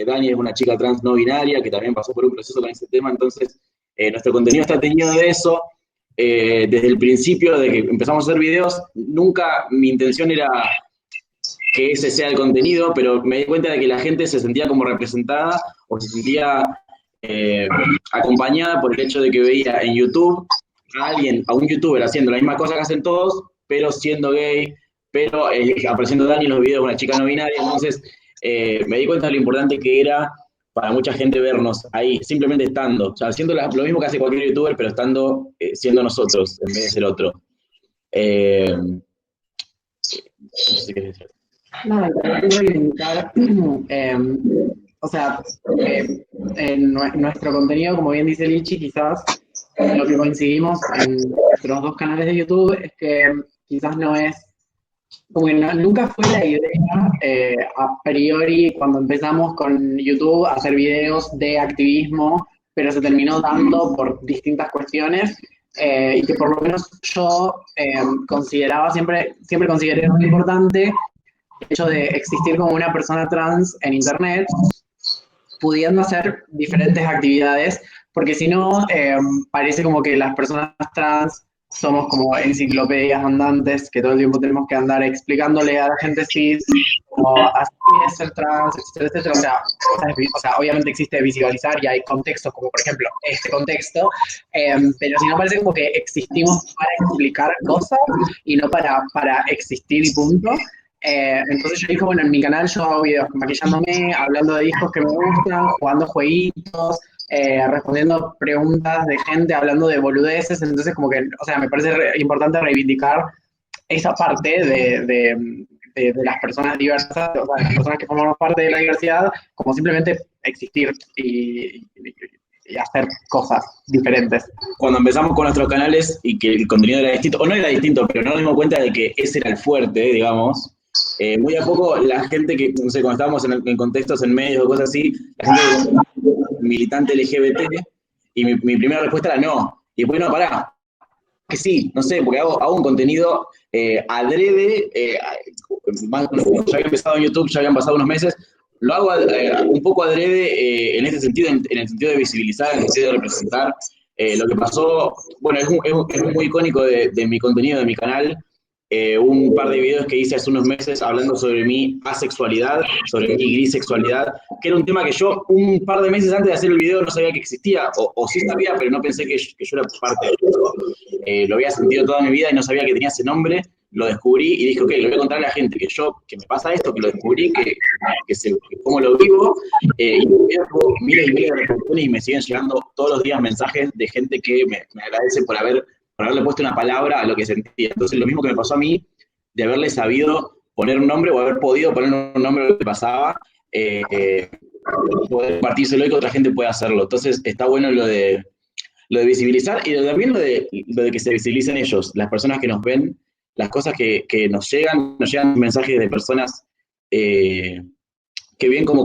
Dani es una chica trans no binaria que también pasó por un proceso con ese tema, entonces nuestro contenido está teñido de eso. Desde el principio de que empezamos a hacer videos, nunca mi intención era que ese sea el contenido, pero me di cuenta de que la gente se sentía como representada o se sentía acompañada por el hecho de que veía en YouTube a un youtuber haciendo la misma cosa que hacen todos, pero siendo gay, pero apareciendo Dani en los videos de una chica no binaria. Entonces me di cuenta de lo importante que era para mucha gente vernos ahí, simplemente estando, o sea, haciendo lo mismo que hace cualquier youtuber, pero estando, siendo nosotros en vez de ser otro. No sé si querés decir. No, también reivindicar, o sea, en nuestro contenido, como bien dice Lichi, quizás lo que coincidimos en nuestros dos canales de YouTube es que quizás no es, como que nunca fue la idea a priori cuando empezamos con YouTube a hacer videos de activismo, pero se terminó dando por distintas cuestiones y que por lo menos yo consideraba, siempre consideré muy importante el hecho de existir como una persona trans en Internet, pudiendo hacer diferentes actividades, porque si no, parece como que las personas trans somos como enciclopedias andantes que todo el tiempo tenemos que andar explicándole a la gente cis, como así es ser trans, etcétera, etcétera. O sea, obviamente existe visualizar y hay contextos, como por ejemplo este contexto, pero si no parece como que existimos para explicar cosas y no para existir y punto. Entonces yo dije, bueno, en mi canal yo hago videos maquillándome, hablando de discos que me gustan, jugando jueguitos, respondiendo preguntas de gente, hablando de boludeces, entonces como que, o sea, me parece importante reivindicar esa parte de las personas diversas, o sea, de las personas que formamos parte de la diversidad, como simplemente existir y hacer cosas diferentes. Cuando empezamos con nuestros canales y que el contenido era distinto, o no era distinto, pero no nos dimos cuenta de que ese era el fuerte, digamos, muy a poco la gente que, no sé, cuando estábamos en contextos, en medios o cosas así, la gente militante LGBT, y mi primera respuesta era no. Y después, no, pará, que sí, no sé, porque hago un contenido adrede, ya había empezado en YouTube, ya habían pasado unos meses, lo hago un poco adrede en ese sentido, en el sentido de visibilizar, en el sentido de representar. Lo que pasó, bueno, es muy icónico de mi contenido, de mi canal, un par de videos que hice hace unos meses hablando sobre mi asexualidad, sobre mi grisexualidad, que era un tema que yo un par de meses antes de hacer el video no sabía que existía, o sí sabía, pero no pensé que yo era parte de eso. Lo había sentido toda mi vida y no sabía que tenía ese nombre, lo descubrí y dije, ok, le voy a contar a la gente que me pasa esto, que lo descubrí, que cómo lo vivo, y tuvo miles y miles de reproducciones y me siguen llegando todos los días mensajes de gente que me agradece por haberle puesto una palabra a lo que sentía. Entonces, lo mismo que me pasó a mí, de haberle sabido poner un nombre o haber podido poner un nombre a lo que pasaba, poder compartírselo y que otra gente pueda hacerlo. Entonces, está bueno lo de visibilizar y también lo de que se visibilicen ellos, las personas que nos ven, las cosas que nos llegan mensajes de personas que bien, como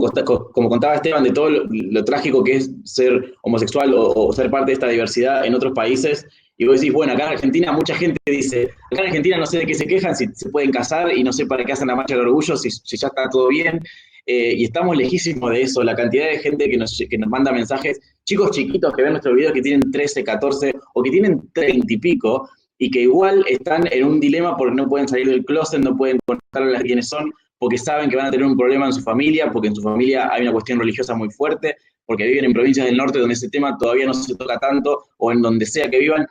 contaba Esteban, de todo lo trágico que es ser homosexual o ser parte de esta diversidad en otros países. Y vos decís, bueno, acá en Argentina mucha gente dice, acá en Argentina no sé de qué se quejan, si se pueden casar y no sé para qué hacen la marcha del orgullo, si ya está todo bien. Y estamos lejísimos de eso, la cantidad de gente que nos manda mensajes, chicos chiquitos que ven nuestros videos que tienen 13, 14 o que tienen 30 y pico, y que igual están en un dilema porque no pueden salir del closet, no pueden contarle a quiénes son, porque saben que van a tener un problema en su familia, porque en su familia hay una cuestión religiosa muy fuerte, porque viven en provincias del norte donde ese tema todavía no se toca tanto, o en donde sea que vivan.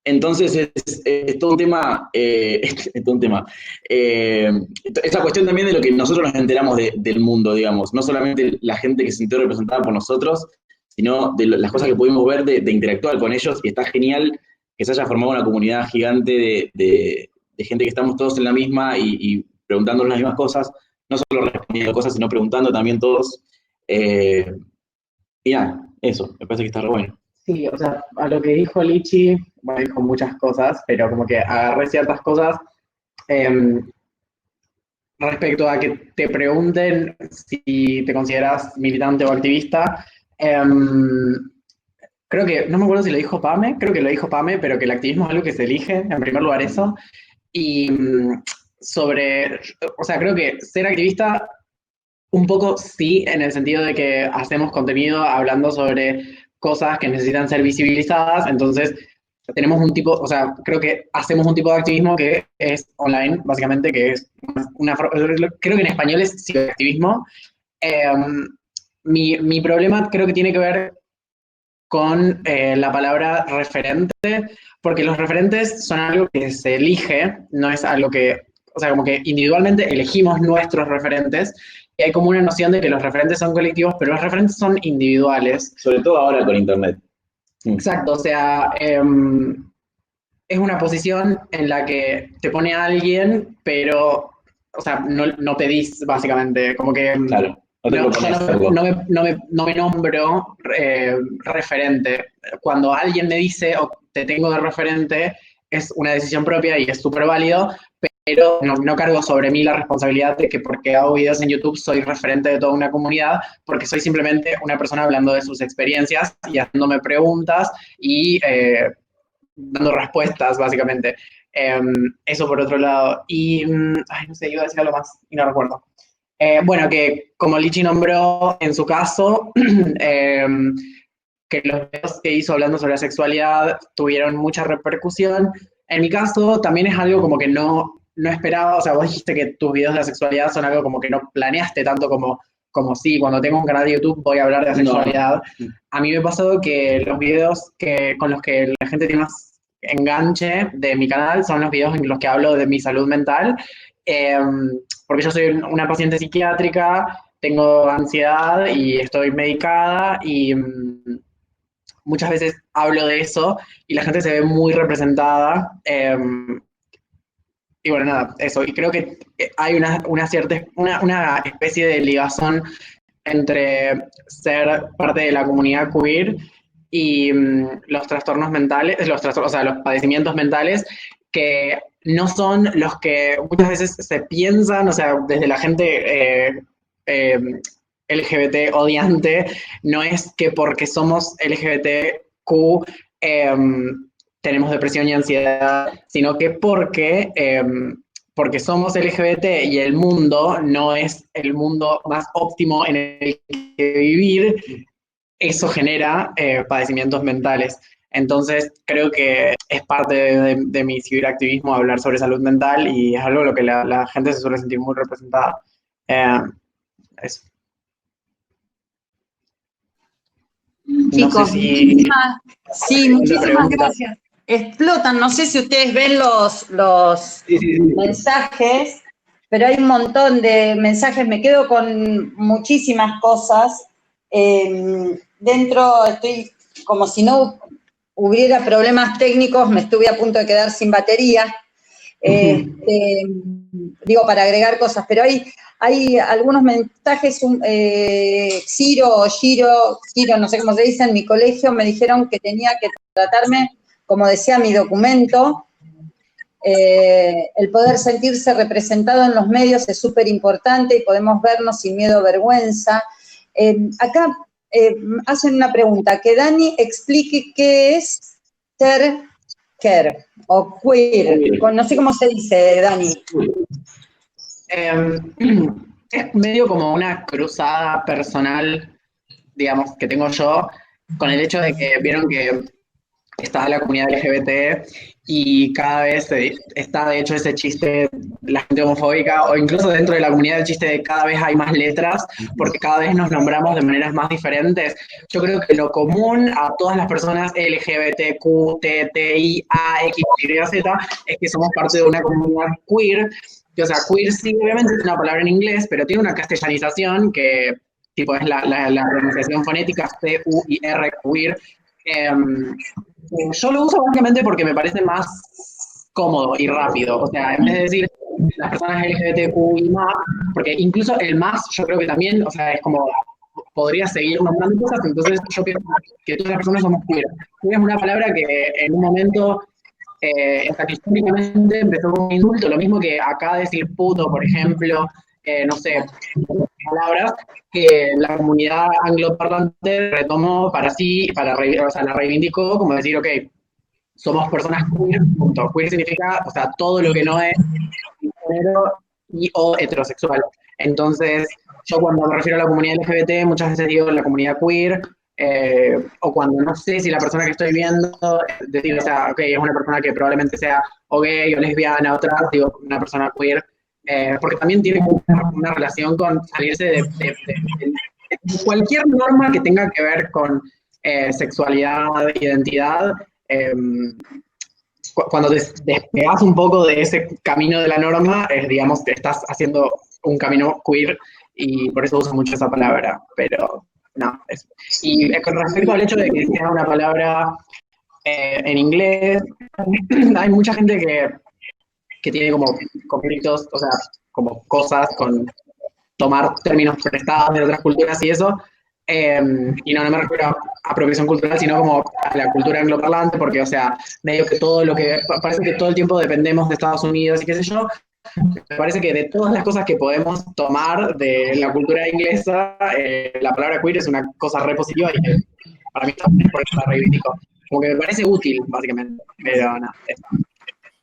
Entonces es todo un tema, es todo un tema. Esa cuestión también de lo que nosotros nos enteramos del mundo, digamos, no solamente la gente que se sintió representada por nosotros, sino de las cosas que pudimos ver, de interactuar con ellos, y está genial que se haya formado una comunidad gigante de gente que estamos todos en la misma y preguntándonos las mismas cosas, no solo respondiendo cosas, sino preguntando también todos. Y ya, eso, me parece que está re bueno. Sí, o sea, a lo que dijo Lichi, bueno, dijo muchas cosas, pero como que agarré ciertas cosas respecto a que te pregunten si te consideras militante o activista. Creo que, no me acuerdo si lo dijo Pame, creo que lo dijo Pame, pero que el activismo es algo que se elige, en primer lugar eso. Y o sea, creo que ser activista, un poco sí, en el sentido de que hacemos contenido hablando sobre cosas que necesitan ser visibilizadas, entonces tenemos un tipo, o sea, creo que hacemos un tipo de activismo que es online, básicamente, que es creo que en español es ciberactivismo. mi problema creo que tiene que ver con la palabra referente, porque los referentes son algo que se elige, no es algo que, o sea, como que individualmente elegimos nuestros referentes, y hay como una noción de que los referentes son colectivos, pero los referentes son individuales. Sobre todo ahora con internet. Exacto, o sea, es una posición en la que te pone a alguien, pero, o sea, no pedís, básicamente, como que... Claro, no te yo propones hacerlo. no me nombro referente. Cuando alguien me dice, o te tengo de referente, es una decisión propia y es súper válido, pero no cargo sobre mí la responsabilidad de que porque hago videos en YouTube soy referente de toda una comunidad, porque soy simplemente una persona hablando de sus experiencias y haciéndome preguntas y dando respuestas, básicamente. Eso por otro lado. Y, ay, no sé, iba a decir algo más y no recuerdo. Bueno, que como Lichi nombró en su caso, que los videos que hizo hablando sobre la sexualidad tuvieron mucha repercusión. En mi caso también es algo como que no esperaba, o sea, vos dijiste que tus videos de la sexualidad son algo como que no planeaste tanto como sí, cuando tengo un canal de YouTube voy a hablar de la sexualidad. No. A mí me pasó que los videos con los que la gente tiene más enganche de mi canal son los videos en los que hablo de mi salud mental, porque yo soy una paciente psiquiátrica, tengo ansiedad y estoy medicada y muchas veces hablo de eso y la gente se ve muy representada. Y bueno, nada, eso. Y creo que hay una especie de ligazón entre ser parte de la comunidad queer y los trastornos mentales, o sea, los padecimientos mentales, que no son los que muchas veces se piensan, o sea, desde la gente LGBT odiante, no es que porque somos LGBTQ tenemos depresión y ansiedad, sino que porque somos LGBT y el mundo no es el mundo más óptimo en el que vivir, eso genera padecimientos mentales. Entonces, creo que es parte de mi ciberactivismo hablar sobre salud mental y es algo en lo que la gente se suele sentir muy representada. Eso. Chicos, no sé si... muchísimas gracias. Explotan, no sé si ustedes ven los Sí. mensajes, pero hay un montón de mensajes, me quedo con muchísimas cosas. Dentro estoy como si no hubiera problemas técnicos, me estuve a punto de quedar sin batería. Digo, para agregar cosas, pero hay algunos mensajes, Ciro, no sé cómo se dice, en mi colegio me dijeron que tenía que tratarme, como decía mi documento, el poder sentirse representado en los medios es súper importante y podemos vernos sin miedo o vergüenza. Acá hacen una pregunta, que Dani explique qué es ser queer o queer, no sé cómo se dice, Dani. Es medio como una cruzada personal, digamos, que tengo yo, con el hecho de que vieron que está la comunidad LGBT y cada vez está de hecho ese chiste, la gente homofóbica, o incluso dentro de la comunidad el chiste de cada vez hay más letras, porque cada vez nos nombramos de maneras más diferentes. Yo creo que lo común a todas las personas LGBTQ, TTI, A, X, Y, Z, es que somos parte de una comunidad queer, que, o sea, queer sí, obviamente es una palabra en inglés, pero tiene una castellanización que tipo es la pronunciación fonética C-U-I-R, queer. Yo lo uso básicamente porque me parece más cómodo y rápido. O sea, en vez de decir las personas LGBTQI+, porque incluso el más, yo creo que también, o sea, es como, podría seguir nombrando cosas, entonces yo pienso que todas las personas somos queer. Queer es una palabra que en un momento, hasta que históricamente empezó como un insulto, lo mismo que acá decir puto, por ejemplo, no sé, palabras que la comunidad angloparlante retomó para sí, o sea, la reivindicó como decir, ok, somos personas queer, punto. Queer significa, o sea, todo lo que no es género y o heterosexual. Entonces, yo cuando me refiero a la comunidad LGBT, muchas veces digo la comunidad queer, o cuando no sé si la persona que estoy viendo, decir, o sea, ok, es una persona que probablemente sea o gay o lesbiana o trans, digo, una persona queer, porque también tiene una relación con salirse cualquier norma que tenga que ver con sexualidad, identidad, cuando te despegas un poco de ese camino de la norma, digamos, te estás haciendo un camino queer y por eso uso mucho esa palabra, pero no. Y con respecto al hecho de que sea una palabra en inglés, hay mucha gente que tiene como conflictos, o sea, como cosas con tomar términos prestados de otras culturas y eso, y no me refiero a apropiación cultural, sino como a la cultura angloparlante, porque, o sea, medio que todo lo que, parece que todo el tiempo dependemos de Estados Unidos y qué sé yo, me parece que de todas las cosas que podemos tomar de la cultura inglesa, la palabra queer es una cosa re positiva y que para mí está por eso la reivindico. Como que me parece útil, básicamente, pero no.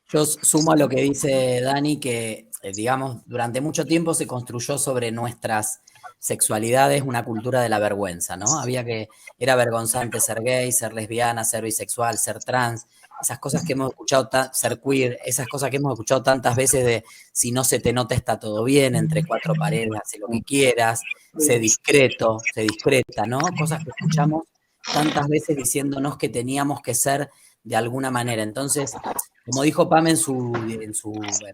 Yo sumo a lo que dice Dani, que, digamos, durante mucho tiempo se construyó sobre nuestras sexualidades una cultura de la vergüenza, ¿no? Era vergonzante ser gay, ser lesbiana, ser bisexual, ser trans, esas cosas que hemos escuchado, ser queer, esas cosas que hemos escuchado tantas veces de si no se te nota está todo bien, entre cuatro paredes, hace lo que quieras, sé discreto, sé discreta, ¿no? Cosas que escuchamos tantas veces diciéndonos que teníamos que ser de alguna manera. Entonces, como dijo Pam en su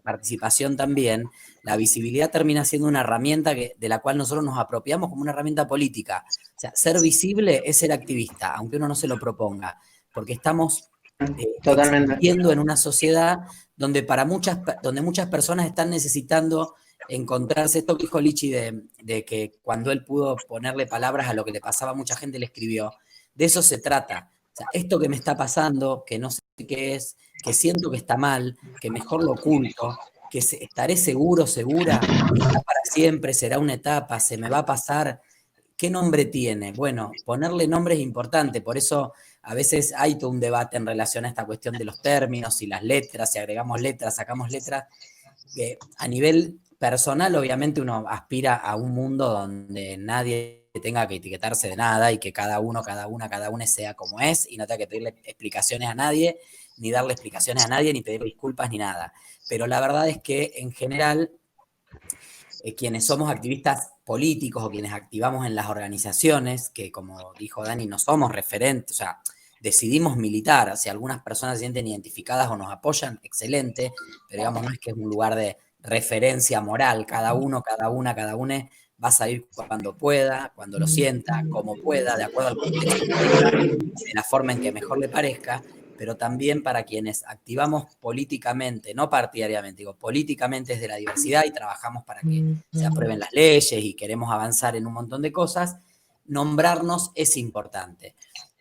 participación también, la visibilidad termina siendo una herramienta de la cual nosotros nos apropiamos como una herramienta política. O sea, ser visible es ser activista, aunque uno no se lo proponga, porque estamos existiendo en una sociedad donde muchas personas están necesitando encontrarse. Esto que dijo Lichi de que cuando él pudo ponerle palabras a lo que le pasaba a mucha gente, le escribió. De eso se trata. O sea, esto que me está pasando, que no sé qué es, que siento que está mal, que mejor lo oculto, que estaré segura, será para siempre, será una etapa, se me va a pasar. ¿Qué nombre tiene? Bueno, ponerle nombre es importante, por eso a veces hay todo un debate en relación a esta cuestión de los términos y las letras, si agregamos letras, sacamos letras. A nivel personal, obviamente uno aspira a un mundo donde nadie tenga que etiquetarse de nada y que cada uno sea como es y no tenga que pedirle explicaciones a nadie, ni darle explicaciones a nadie, ni pedir disculpas, ni nada. Pero la verdad es que en general, quienes somos activistas políticos o quienes activamos en las organizaciones, que como dijo Dani, no somos referentes, o sea, decidimos militar, si algunas personas se sienten identificadas o nos apoyan, excelente, pero digamos, no es que es un lugar de referencia moral, cada uno va a salir cuando pueda, cuando lo sienta, como pueda, de acuerdo al contexto, de la forma en que mejor le parezca, pero también para quienes activamos políticamente, no partidariamente, digo, políticamente desde la diversidad y trabajamos para que se aprueben las leyes y queremos avanzar en un montón de cosas, nombrarnos es importante.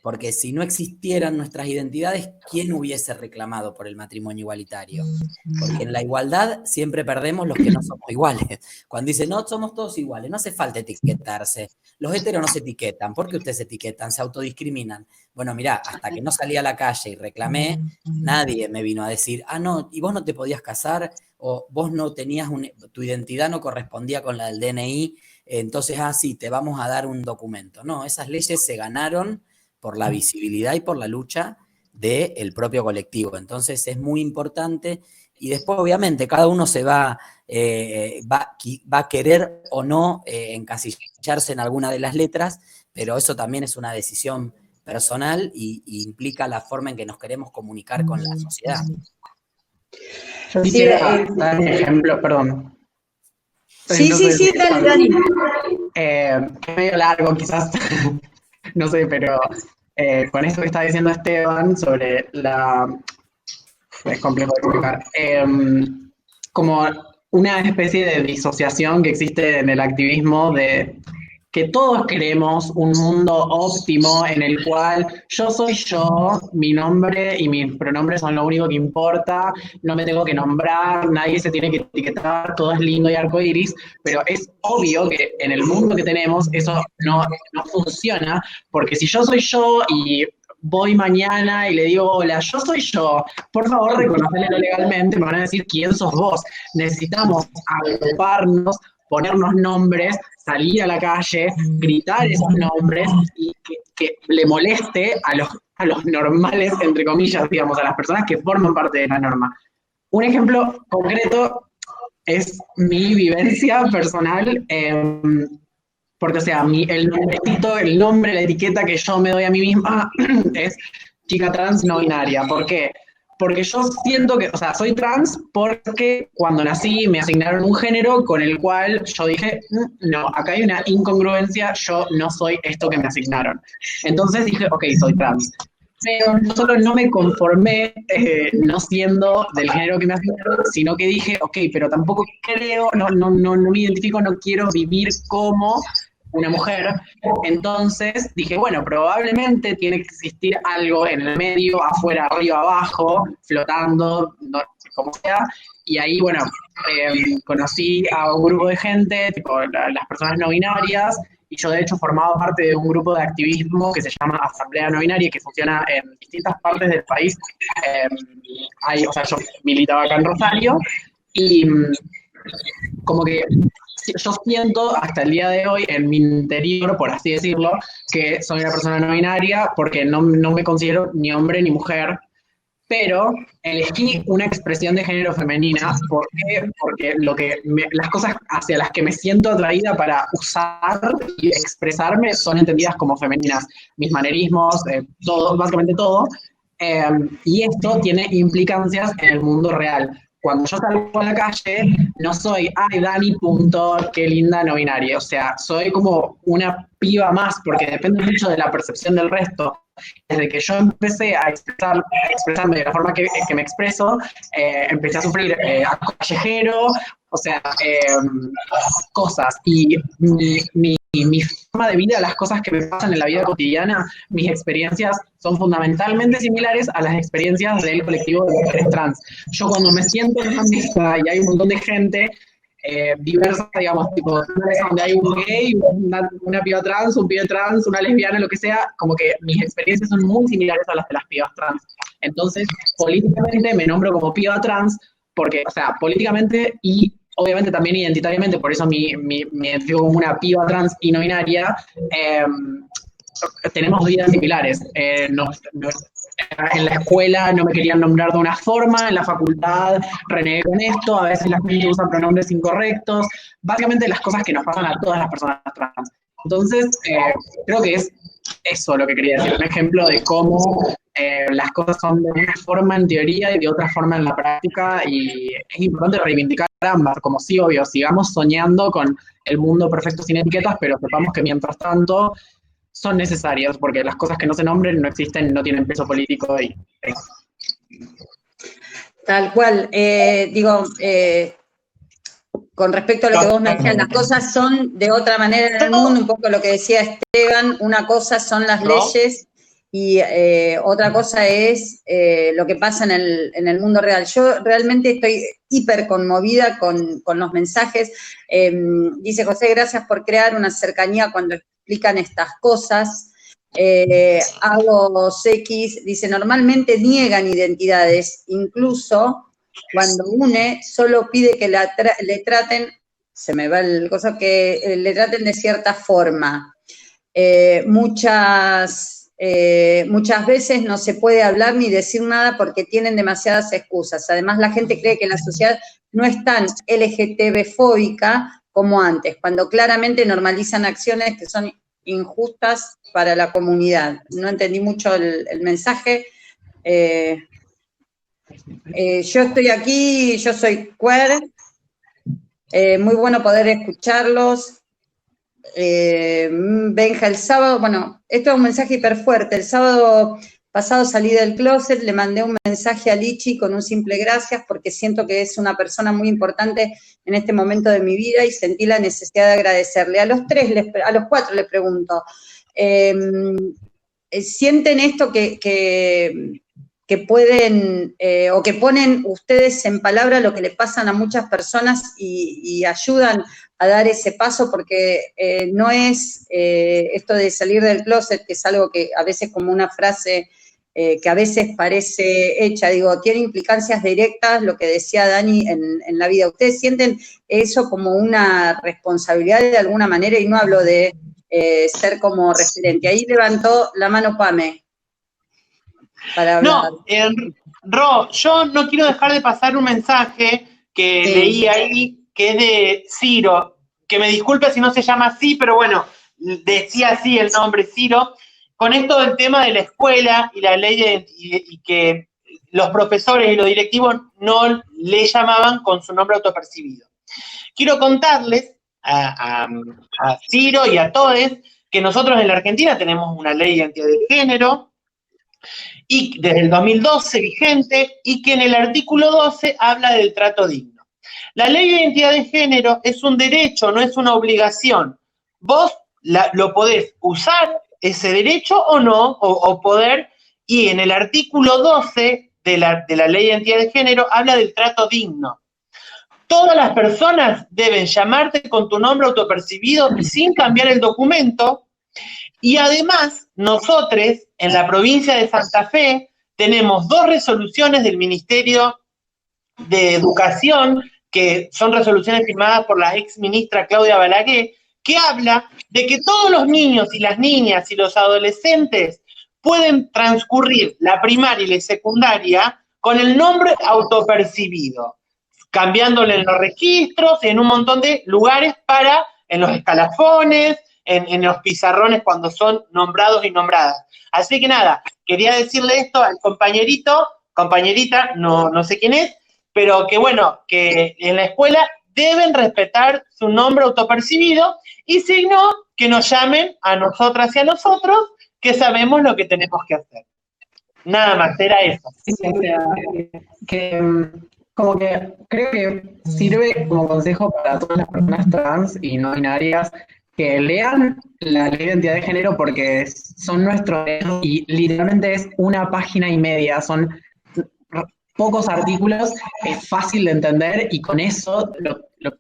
Porque si no existieran nuestras identidades, ¿quién hubiese reclamado por el matrimonio igualitario? Porque en la igualdad siempre perdemos los que no somos iguales. Cuando dicen, no, somos todos iguales, no hace falta etiquetarse. Los heteros no se etiquetan. ¿Por qué ustedes se etiquetan? Se autodiscriminan. Bueno, mirá, hasta que no salí a la calle y reclamé, nadie me vino a decir, no, y vos no te podías casar, o vos no tenías, tu identidad no correspondía con la del DNI, entonces, sí, te vamos a dar un documento. No, esas leyes se ganaron por la visibilidad y por la lucha del propio colectivo. Entonces es muy importante y después obviamente cada uno se va a querer o no encasillarse en alguna de las letras, pero eso también es una decisión personal y implica la forma en que nos queremos comunicar con la sociedad. Yo quisiera dar un ejemplo, perdón. Sí, dale. Es medio largo quizás, no sé, pero con esto que está diciendo Esteban sobre es complejo de explicar, como una especie de disociación que existe en el activismo de que todos queremos un mundo óptimo en el cual yo soy yo, mi nombre y mis pronombres son lo único que importa, no me tengo que nombrar, nadie se tiene que etiquetar, todo es lindo y arcoíris, pero es obvio que en el mundo que tenemos eso no funciona, porque si yo soy yo y voy mañana y le digo, hola, yo soy yo, por favor reconocelo legalmente, me van a decir quién sos vos, necesitamos agruparnos, ponernos nombres, salir a la calle, gritar esos nombres y que le moleste a los normales, entre comillas, digamos, a las personas que forman parte de la norma. Un ejemplo concreto es mi vivencia personal. Porque, o sea, el nombrecito, el nombre, la etiqueta que yo me doy a mí misma es chica trans no binaria. ¿Por qué? Porque yo siento que, o sea, soy trans porque cuando nací me asignaron un género con el cual yo dije, no, acá hay una incongruencia, yo no soy esto que me asignaron. Entonces dije, ok, soy trans. Pero no solo no me conformé no siendo del género que me asignaron, sino que dije, ok, pero tampoco creo, no me identifico, no quiero vivir como una mujer. Entonces dije, bueno, probablemente tiene que existir algo en el medio, afuera, arriba, abajo, flotando, no, como sea. Y ahí, bueno, conocí a un grupo de gente, tipo las personas no binarias, y yo de hecho formaba parte de un grupo de activismo que se llama Asamblea No Binaria, que funciona en distintas partes del país. O sea, yo militaba acá en Rosario, y como que yo siento hasta el día de hoy en mi interior, por así decirlo, que soy una persona no binaria porque no me considero ni hombre ni mujer, pero elegí una expresión de género femenina. ¿Por qué? Porque las cosas hacia las que me siento atraída para usar y expresarme son entendidas como femeninas. Mis manerismos, todo, básicamente todo. Y esto tiene implicancias en el mundo real. Cuando yo salgo a la calle, no soy, ay, Dani, punto, qué linda no binaria. O sea, soy como una piba más, porque depende mucho de la percepción del resto. Desde que yo empecé a expresarme de la forma que me expreso, empecé a sufrir acoso callejero, o sea, cosas. Y mi forma de vida, las cosas que me pasan en la vida cotidiana, mis experiencias son fundamentalmente similares a las experiencias del colectivo de mujeres trans. Yo cuando me siento en una mesa y hay un montón de gente diversa, digamos, tipo, donde hay un gay, una piba trans, un pibe trans, una lesbiana, lo que sea, como que mis experiencias son muy similares a las de las pibas trans. Entonces, políticamente me nombro como piba trans, porque, o sea, políticamente y obviamente también identitariamente, por eso me identifico como una piba trans y no binaria, tenemos vidas similares. En la escuela no me querían nombrar de una forma, en la facultad renegué con esto, a veces la gente usa pronombres incorrectos, básicamente las cosas que nos pasan a todas las personas trans. Entonces, creo que es eso lo que quería decir, un ejemplo de cómo las cosas son de una forma en teoría y de otra forma en la práctica, y es importante reivindicar ambas, como sí, obvio, sigamos soñando con el mundo perfecto sin etiquetas, pero sepamos que mientras tanto son necesarias, porque las cosas que no se nombren no existen, no tienen peso político y Tal cual. Con respecto a lo que vos me decías, las cosas son de otra manera en el mundo, un poco lo que decía Esteban, una cosa son las leyes y otra cosa es lo que pasa en el mundo real. Yo realmente estoy hiper conmovida con los mensajes. Dice José, gracias por crear una cercanía cuando explican estas cosas. Agos X dice, normalmente niegan identidades, incluso cuando une, solo pide que le traten, se me va el cosa, que le traten de cierta forma. Muchas veces no se puede hablar ni decir nada porque tienen demasiadas excusas. Además, la gente cree que la sociedad no es tan LGTB-fóbica como antes, cuando claramente normalizan acciones que son injustas para la comunidad. No entendí mucho el mensaje. Yo estoy aquí, yo soy queer, muy bueno poder escucharlos. Benja, el sábado, bueno, esto es un mensaje hiper fuerte. El sábado pasado salí del closet, le mandé un mensaje a Lichi con un simple gracias porque siento que es una persona muy importante en este momento de mi vida y sentí la necesidad de agradecerle. A los cuatro les pregunto, ¿sienten esto que pueden o que ponen ustedes en palabra lo que le pasan a muchas personas y ayudan a dar ese paso? Porque no es esto de salir del closet, que es algo que a veces como una frase que a veces parece hecha, digo, tiene implicancias directas, lo que decía Dani, en la vida. ¿Ustedes sienten eso como una responsabilidad de alguna manera? Y no hablo de ser como referente. Ahí levantó la mano Pame para hablar. No, Ro, yo no quiero dejar de pasar un mensaje que leí ahí, que es de Ciro, que me disculpe si no se llama así, pero bueno, decía así el nombre Ciro, con esto del tema de la escuela y la ley y que los profesores y los directivos no le llamaban con su nombre autopercibido. Quiero contarles a Ciro y a todos que nosotros en la Argentina tenemos una ley de identidad de género, y desde el 2012 vigente, y que en el artículo 12 habla del trato digno. La ley de identidad de género es un derecho, no es una obligación. Vos lo podés usar, ese derecho o no, o poder, y en el artículo 12 de la ley de identidad de género habla del trato digno. Todas las personas deben llamarte con tu nombre autopercibido y sin cambiar el documento. Y además, nosotros, en la provincia de Santa Fe, tenemos 2 resoluciones del Ministerio de Educación, que son resoluciones firmadas por la ex ministra Claudia Balaguer, que habla de que todos los niños y las niñas y los adolescentes pueden transcurrir la primaria y la secundaria con el nombre autopercibido, cambiándole en los registros, en un montón de lugares en los escalafones, en los pizarrones cuando son nombrados y nombradas. Así que nada, quería decirle esto al compañerito, compañerita, no sé quién es, pero que bueno, que en la escuela deben respetar su nombre autopercibido, y si no, que nos llamen a nosotras y a nosotros, que sabemos lo que tenemos que hacer. Nada más, era eso. Sí, o sea, como que creo que sirve como consejo para todas las personas trans y no binarias que lean la ley de identidad de género, porque son nuestros derechos y literalmente es una página y media, son pocos artículos, es fácil de entender y con eso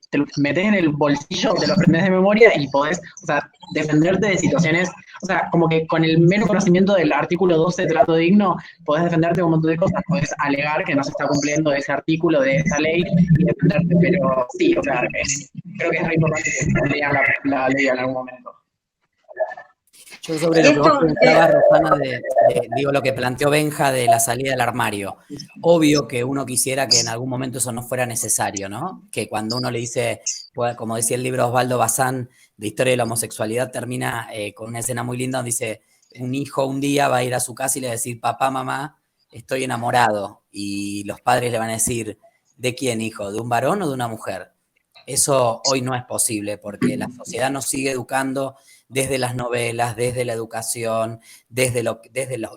te lo metes en el bolsillo, te lo aprendes de memoria y podés, o sea, defenderte de situaciones, o sea, como que con el mero conocimiento del artículo 12 de trato digno, podés defenderte de un montón de cosas, podés alegar que no se está cumpliendo ese artículo de esa ley y defenderte, pero sí, o sea, creo que es re importante que lean la ley en algún momento. Yo sobre lo que vos preguntabas, Rosana, digo lo que planteó Benja de la salida del armario. Obvio que uno quisiera que en algún momento eso no fuera necesario, ¿no? Que cuando uno le dice, como decía el libro Osvaldo Bazán de Historia de la Homosexualidad, termina con una escena muy linda donde dice, un hijo un día va a ir a su casa y le va a decir, papá, mamá, estoy enamorado. Y los padres le van a decir, ¿de quién, hijo? ¿De un varón o de una mujer? Eso hoy no es posible porque la sociedad nos sigue educando desde las novelas, desde la educación, desde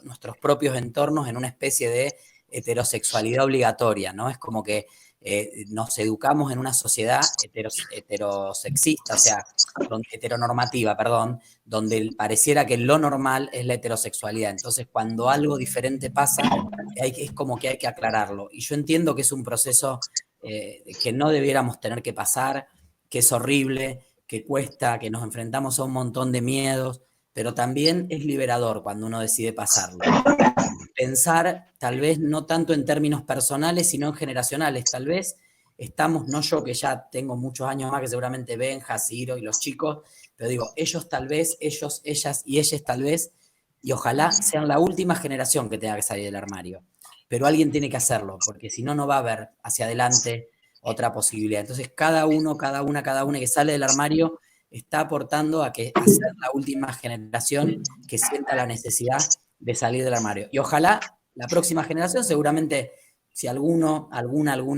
nuestros propios entornos en una especie de heterosexualidad obligatoria, ¿no? Es como que nos educamos en una sociedad heterosexista, o sea, heteronormativa, perdón, donde pareciera que lo normal es la heterosexualidad. Entonces, cuando algo diferente pasa, es como que hay que aclararlo. Y yo entiendo que es un proceso que no debiéramos tener que pasar, que es horrible, que cuesta, que nos enfrentamos a un montón de miedos, pero también es liberador cuando uno decide pasarlo. Pensar, tal vez no tanto en términos personales, sino en generacionales. Tal vez estamos, no yo que ya tengo muchos años más que seguramente Benja, Ciro y los chicos, pero digo, ellos tal vez, ellos, ellas y ellas tal vez, y ojalá sean la última generación que tenga que salir del armario. Pero alguien tiene que hacerlo, porque si no, no va a haber hacia adelante otra posibilidad. Entonces, cada uno que sale del armario está aportando a ser la última generación que sienta la necesidad de salir del armario. Y ojalá la próxima generación, seguramente, si alguna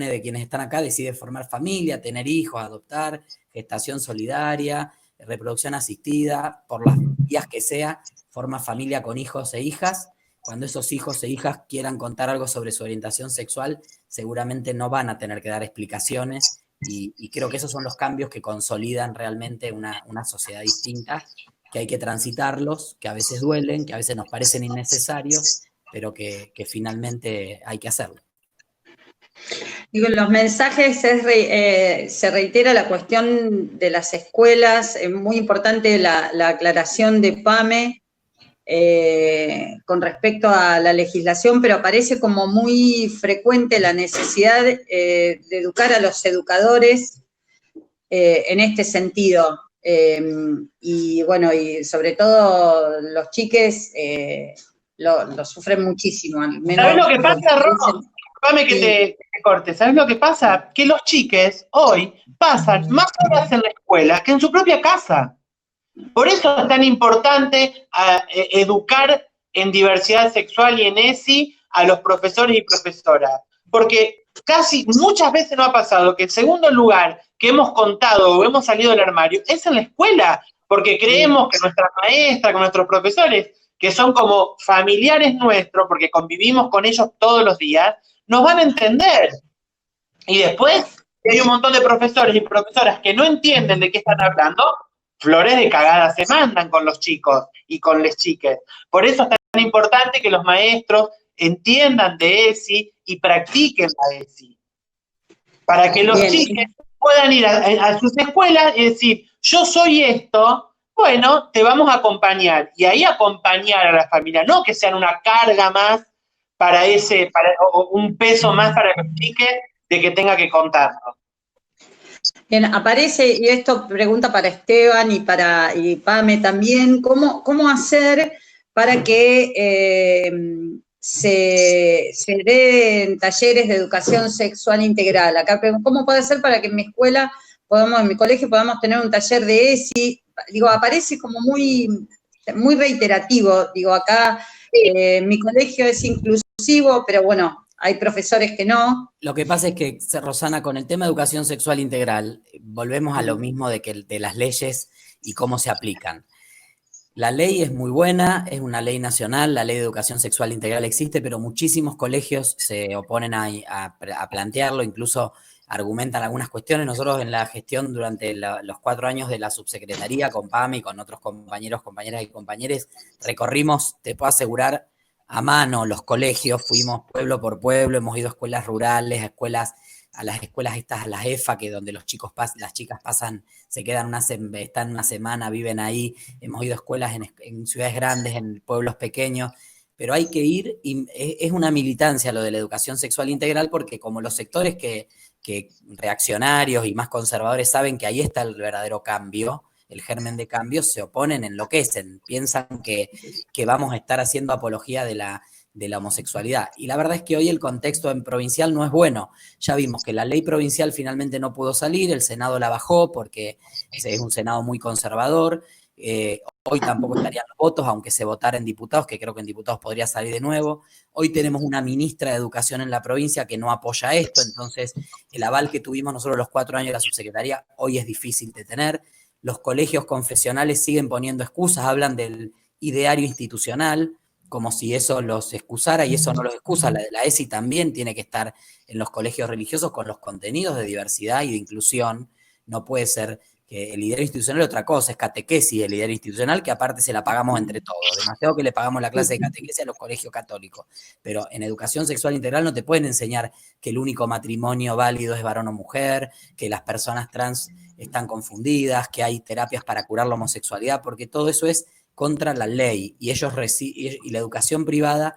de quienes están acá decide formar familia, tener hijos, adoptar, gestación solidaria, reproducción asistida, por las vías que sea, forma familia con hijos e hijas. Cuando esos hijos e hijas quieran contar algo sobre su orientación sexual, seguramente no van a tener que dar explicaciones y creo que esos son los cambios que consolidan realmente una sociedad distinta, que hay que transitarlos, que a veces duelen, que a veces nos parecen innecesarios, pero que finalmente hay que hacerlo. Digo, en los mensajes se reitera la cuestión de las escuelas, es muy importante la aclaración de Pame, con respecto a la legislación, pero aparece como muy frecuente la necesidad de educar a los educadores en este sentido. Y bueno, y sobre todo los chiques lo sufren muchísimo. Al menos ¿Sabes lo que pasa, Ro? Disculpame que te corte. ¿Sabes lo que pasa? Que los chiques hoy pasan más horas en la escuela que en su propia casa. Por eso es tan importante educar en diversidad sexual y en ESI a los profesores y profesoras. Porque muchas veces nos ha pasado que el segundo lugar que hemos contado o hemos salido del armario es en la escuela, porque creemos que nuestras maestras, con nuestros profesores, que son como familiares nuestros, porque convivimos con ellos todos los días, nos van a entender. Y después hay un montón de profesores y profesoras que no entienden de qué están hablando, flores de cagada se mandan con los chicos y con les chiques. Por eso es tan importante que los maestros entiendan de ESI y practiquen la ESI. Para que los chiques puedan ir a sus escuelas y decir, yo soy esto, bueno, te vamos a acompañar. Y ahí acompañar a la familia, no que sean una carga más o un peso más para los chiques de que tenga que contarlo. Bien, aparece, y esto pregunta para Esteban y Pame también, ¿cómo hacer para que se den talleres de educación sexual integral? Acá, ¿cómo puede ser para que en mi escuela, en mi colegio, podamos tener un taller de ESI? Digo, aparece como muy reiterativo. Digo, acá mi colegio es inclusivo, pero bueno, hay profesores que no. Lo que pasa es que, Rosana, con el tema de educación sexual integral, volvemos a lo mismo de las leyes y cómo se aplican. La ley es muy buena, es una ley nacional, la ley de educación sexual integral existe, pero muchísimos colegios se oponen a plantearlo, incluso argumentan algunas cuestiones. Nosotros en la gestión durante los 4 años de la subsecretaría, con PAMI y con otros compañeros, compañeras y compañeros, recorrimos, te puedo asegurar, a mano los colegios, fuimos pueblo por pueblo, hemos ido a escuelas rurales, a las escuelas estas, a las EFA, que donde las chicas pasan, se quedan están una semana, viven ahí. Hemos ido a escuelas en ciudades grandes, en pueblos pequeños, pero hay que ir, y es una militancia lo de la educación sexual integral, porque como los sectores que reaccionarios y más conservadores saben que ahí está el verdadero cambio, el germen de cambio, se oponen, enloquecen, piensan que vamos a estar haciendo apología de la homosexualidad. Y la verdad es que hoy el contexto en provincial no es bueno. Ya vimos que la ley provincial finalmente no pudo salir, el Senado la bajó porque es un Senado muy conservador. Hoy tampoco estarían los votos, aunque se votara en diputados, que creo que en diputados podría salir de nuevo. Hoy tenemos una ministra de Educación en la provincia que no apoya esto, entonces el aval que tuvimos nosotros los 4 años de la subsecretaría hoy es difícil de tener. Los colegios confesionales siguen poniendo excusas, hablan del ideario institucional, como si eso los excusara, y eso no los excusa. La ESI también tiene que estar en los colegios religiosos con los contenidos de diversidad y de inclusión. No puede ser que el ideario institucional es otra cosa, es catequesis el ideario institucional, que aparte se la pagamos entre todos. Demasiado que le pagamos la clase de catequesis a los colegios católicos. Pero en educación sexual integral no te pueden enseñar que el único matrimonio válido es varón o mujer, que las personas trans están confundidas, que hay terapias para curar la homosexualidad, porque todo eso es contra la ley, y y la educación privada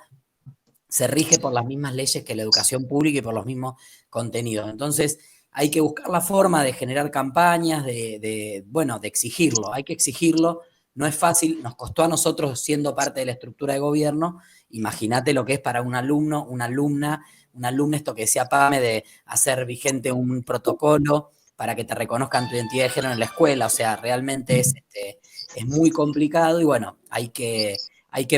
se rige por las mismas leyes que la educación pública y por los mismos contenidos. Entonces, hay que buscar la forma de generar campañas, de exigirlo. Hay que exigirlo. No es fácil. Nos costó a nosotros, siendo parte de la estructura de gobierno. Imagínate lo que es para un alumno, una alumna, esto que decía Pame, de hacer vigente un protocolo para que te reconozcan tu identidad de género en la escuela. O sea, realmente es muy complicado y bueno, hay que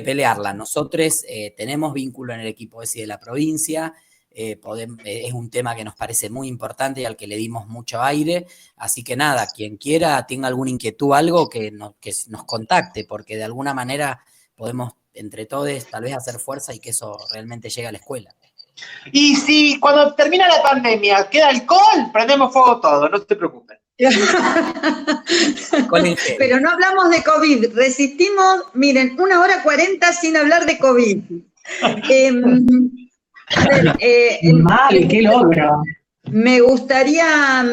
pelearla. Nosotros tenemos vínculo en el equipo ESI de la provincia. Es un tema que nos parece muy importante y al que le dimos mucho aire, así que nada, quien quiera, tenga alguna inquietud, algo, que nos contacte, porque de alguna manera podemos entre todos tal vez hacer fuerza y que eso realmente llegue a la escuela. Y si cuando termina la pandemia queda alcohol, prendemos fuego todo, no te preocupes. Pero no hablamos de COVID, resistimos, miren, 1:40 sin hablar de COVID. Mal, qué logro. Me gustaría,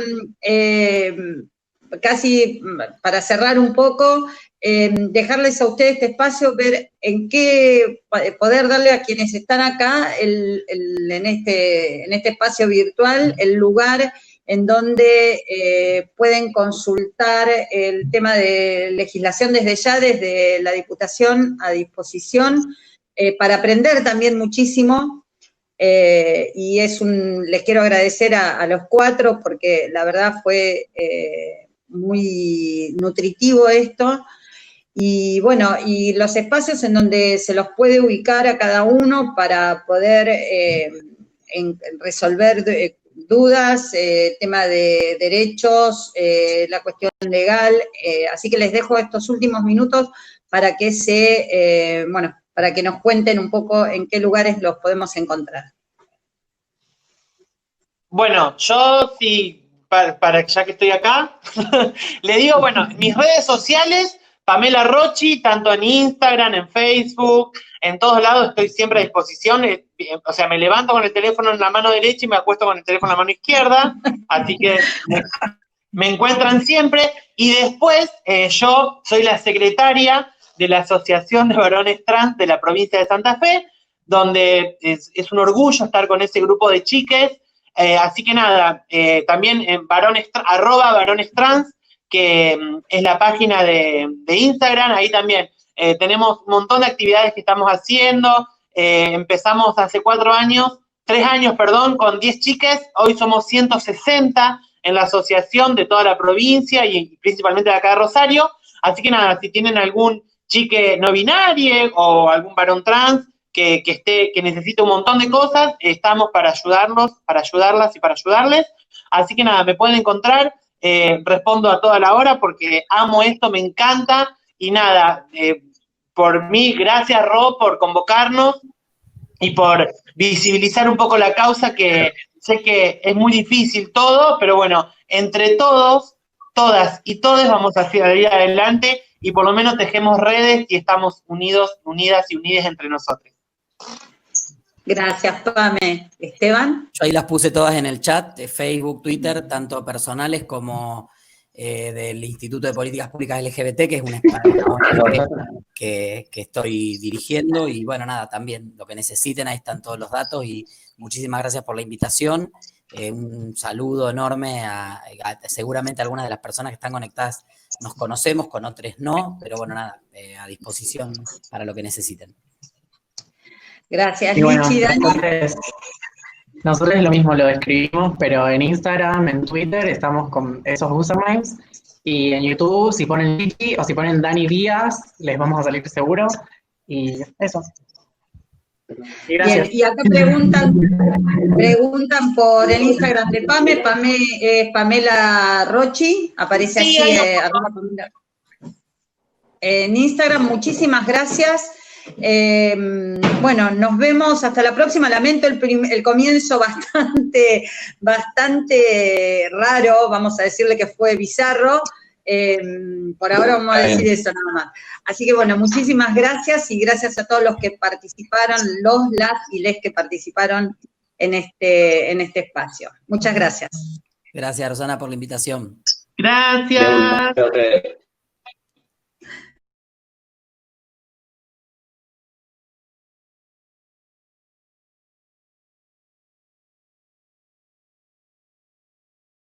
casi para cerrar un poco, dejarles a ustedes este espacio, ver en qué poder darle a quienes están acá en este espacio virtual el lugar en donde pueden consultar el tema de legislación desde la Diputación a disposición, para aprender también muchísimo. y les quiero agradecer a los 4 porque la verdad fue muy nutritivo esto. Y bueno, y los espacios en donde se los puede ubicar a cada uno para poder resolver dudas, tema de derechos, la cuestión legal, así que les dejo estos últimos minutos para que para que nos cuenten un poco en qué lugares los podemos encontrar. Bueno, yo sí, ya que estoy acá, le digo, bueno, mis redes sociales, Pamela Rocci, tanto en Instagram, en Facebook, en todos lados estoy siempre a disposición, o sea, me levanto con el teléfono en la mano derecha y me acuesto con el teléfono en la mano izquierda, así que me encuentran siempre, y después yo soy la secretaria de la Asociación de Varones Trans de la provincia de Santa Fe, donde es un orgullo estar con ese grupo de chiques, así que nada, también en @varonestrans, que es la página de Instagram, ahí también tenemos un montón de actividades que estamos haciendo, empezamos hace 3 años, con 10 chiques, hoy somos 160 en la asociación de toda la provincia y principalmente de acá de Rosario, así que nada, si tienen algún chique no binario o algún varón trans que necesite un montón de cosas, estamos para ayudarlos, para ayudarlas y para ayudarles, así que nada, me pueden encontrar, respondo a toda la hora porque amo esto, me encanta, y nada, por mí, gracias Ro por convocarnos y por visibilizar un poco la causa, que sé que es muy difícil todo, pero bueno, entre todos, todas y todes vamos a salir adelante y por lo menos tejemos redes y estamos unidos, unidas y unidas entre nosotros. Gracias, Pame. ¿Esteban? Yo ahí las puse todas en el chat, de Facebook, Twitter, tanto personales como del Instituto de Políticas Públicas LGBT, que es un espacio que estoy dirigiendo, y bueno, nada, también lo que necesiten, ahí están todos los datos, y muchísimas gracias por la invitación, un saludo enorme seguramente algunas de las personas que están conectadas nos conocemos, con otras no, pero bueno, nada, a disposición para lo que necesiten. Gracias, y bueno, Lichi. Dani. Nosotros lo mismo lo escribimos, pero en Instagram, en Twitter, estamos con esos usernames. Y en YouTube, si ponen Lichi o si ponen Dani Díaz, les vamos a salir seguro. Y eso. Y gracias. Bien, y acá preguntan por el Instagram de Pame. Pame es Pamela Rocci, aparece Sí, así. En Instagram, muchísimas gracias. Bueno, nos vemos hasta la próxima. Lamento el comienzo bastante raro, vamos a decirle que fue bizarro. Por ahora vamos a decir eso nada más. Así que bueno, muchísimas gracias y gracias a todos los que participaron, las y les que participaron en este espacio. Muchas gracias. Gracias, Rosana, por la invitación. Gracias.